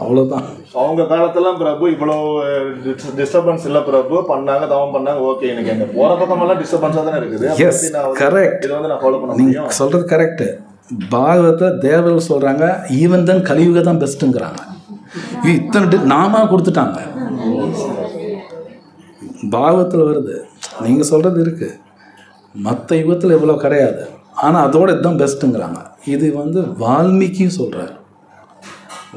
அவ்வளோதான். அவங்க காலத்தெல்லாம் பிரபு இவ்வளோ டிஸ்டர்பன்ஸ் இல்லை பிரபு. பண்ணாங்க, தவம் பண்ணாங்க, ஓகே. எனக்கு எங்க போகிற பக்கமெல்லாம் டிஸ்டர்பன்ஸாக தானே இருக்குது. Yes, correct. இதை வந்து நான் ஃபாலோ பண்ண நீங்கள் சொல்கிறது கரெக்டு. பாகவத்தில் தேவர்கள் சொல்கிறாங்க ஈவன் தான் கலியுக தான் பெஸ்ட்டுங்கிறாங்க. இது இத்தனை நாமா கொடுத்துட்டாங்க. பாகவத்தில் வருது, நீங்கள் சொல்கிறது இருக்குது. மற்ற யுகத்தில் இவ்வளோ கிடையாது, ஆனால் அதோட இதுதான் பெஸ்ட்டுங்கிறாங்க. இது வந்து வால்மீகியும் சொல்கிறார்.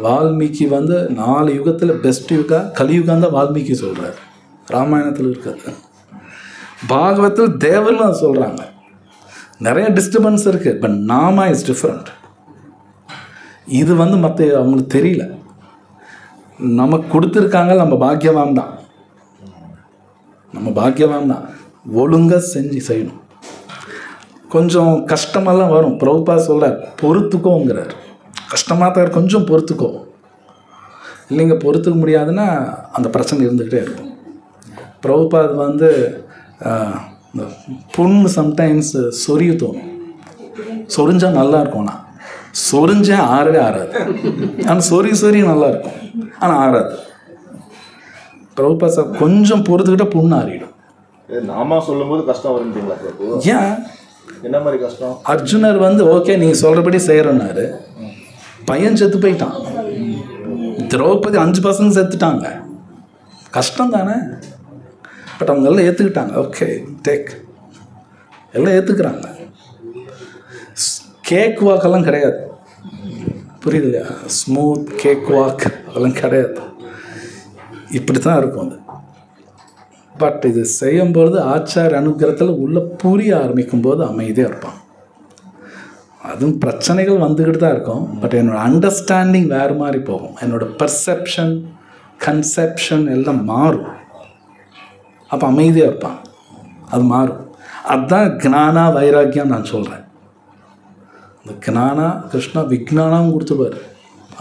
வால்மீகி வந்து 4 யுகத்தில் பெஸ்ட் யுகா கலியுகம் தான் வால்மீகி சொல்கிறார். ராமாயணத்தில் இருக்காது. பாகவத்தில் தேவர்களும் சொல்கிறாங்க. நிறைய டிஸ்டர்பன்ஸ் இருக்குது, பட் நாமா இஸ் டிஃப்ரெண்ட். இது வந்து மற்ற அவங்களுக்கு தெரியல. நமக்கு கொடுத்துருக்காங்க, நம்ம பாக்கியவான் தான். நம்ம பாக்கியவான் தான். ஒழுங்காக செஞ்சு செய்யணும். கொஞ்சம் கஷ்டமெல்லாம் வரும். பிரபுபா சொல்ல பொறுத்துக்கோங்கிறார். கஷ்டமாக தான் கொஞ்சம் பொறுத்துக்கோ. இல்லைங்க பொறுத்துக்க முடியாதுன்னா அந்த பிரச்சனை இருந்துக்கிட்டே இருக்கும். பிரபுபாத் வந்து புண்ணு சம்டைம்ஸ் சொரிய தோணும். சொரிஞ்சால் நல்லா இருக்கும், ஆனால் சொரிஞ்சால் ஆறவே ஆறாது. ஆனால் சொறி நல்லா இருக்கும், ஆனால் ஆறாது. பிரபுபாத் சார் கொஞ்சம் பொறுத்துக்கிட்ட புண்ணு ஆறிடும். நாமா சொல்லும்போது கஷ்டம் வருன்றீங்களா பிரபு? ஏன்? என்ன மாதிரி கஷ்டம்? அர்ஜுனர் வந்து ஓகே நீங்கள் சொல்கிறபடி செய்கிறனாரு, பையன் செத்து போயிட்டான். திரௌபதி 5 பசங்க செத்துட்டாங்க. கஷ்டம் தானே? பட் அவங்க எல்லாம் ஏற்றுக்கிட்டாங்க. ஓகே டேக், எல்லாம் ஏற்றுக்கிறாங்க. கேக் வாக்கெல்லாம் கிடையாது, புரியுது இல்லையா? ஸ்மூத் கேக் வாக் அதெல்லாம் கிடையாது. இப்படி தான் இருக்கும் அது. பட் இது செய்யும்பொழுது ஆச்சார அனுகிரகத்தில் உள்ள புரிய ஆரம்பிக்கும் போது அமைதியாக இருப்பான். அதுவும் பிரச்சனைகள் வந்துக்கிட்டு தான் இருக்கும், பட் என்னோடய அண்டர்ஸ்டாண்டிங் வேறு மாதிரி போகும். என்னோடய பர்செப்ஷன், கன்செப்ஷன் எல்லாம் மாறும். அப்போ அமைதியாக இருப்பான், அது மாறும். அதுதான் ஞானா வைராக்கியம் நான் சொல்கிறேன். இந்த ஞானா கிருஷ்ணா விஜ்ஞானாவும் கொடுத்துருவார்,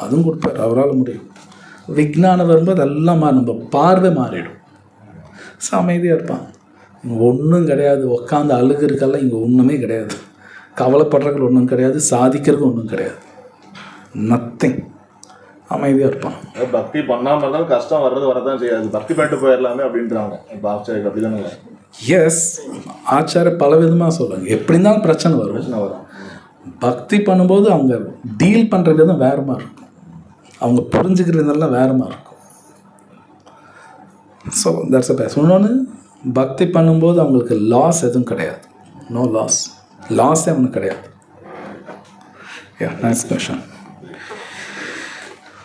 அதுவும் கொடுப்பார், அவரால் முடியும். விஜ்ஞானம் வரும்போது எல்லாம் நம்ம பார்வை மாறிடும். ஸோ அமைதியாக இருப்பான். இங்கே ஒன்றும் கிடையாது, உட்காந்து அழுகிறதுக்கெல்லாம் இங்கே ஒன்றுமே கிடையாது. கவலைப்படுறதுக்கு ஒன்றும் கிடையாது, சாதிக்கிறதுக்கு ஒன்றும் கிடையாது. நத்திங். அமைதியாக இருப்பான். பக்தி பண்ணாமல் இருந்தாலும் கஷ்டம் வர்றது வரதான் செய்யாது. பக்தி பண்ணிட்டு போயிடலாமே அப்படின்றாங்க இப்போ ஆச்சாரியர். அப்படி தானே? எஸ், ஆச்சாரியர் பல விதமாக சொல்லுவாங்க. எப்படி இருந்தாலும் பிரச்சனை வரும். பக்தி பண்ணும்போது அவங்க டீல் பண்ணுற விதம் வேறு மாதிரி இருக்கும், அவங்க புரிஞ்சுக்கிற விதம்லாம் வேறு மாதிரி இருக்கும். So that's a best. இன்னொன்று, பக்தி பண்ணும்போது அவங்களுக்கு லாஸ் எதுவும் கிடையாது. நோ லாஸே ஒன்றும் கிடையாது. யா, நைஸ் கொஷன்.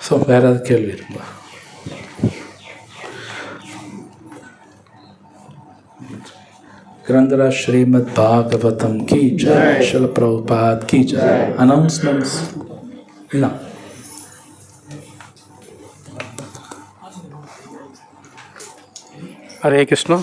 ஸோ வேறு ஏதாவது கேள்வி இருக்குங்களா? ग्रंथराज श्रीमद् भागवतम की जय, श्रील प्रभुपाद की जय. अनाउंसमेंट्स. இதுதான். ஹரே கிருஷ்ணா.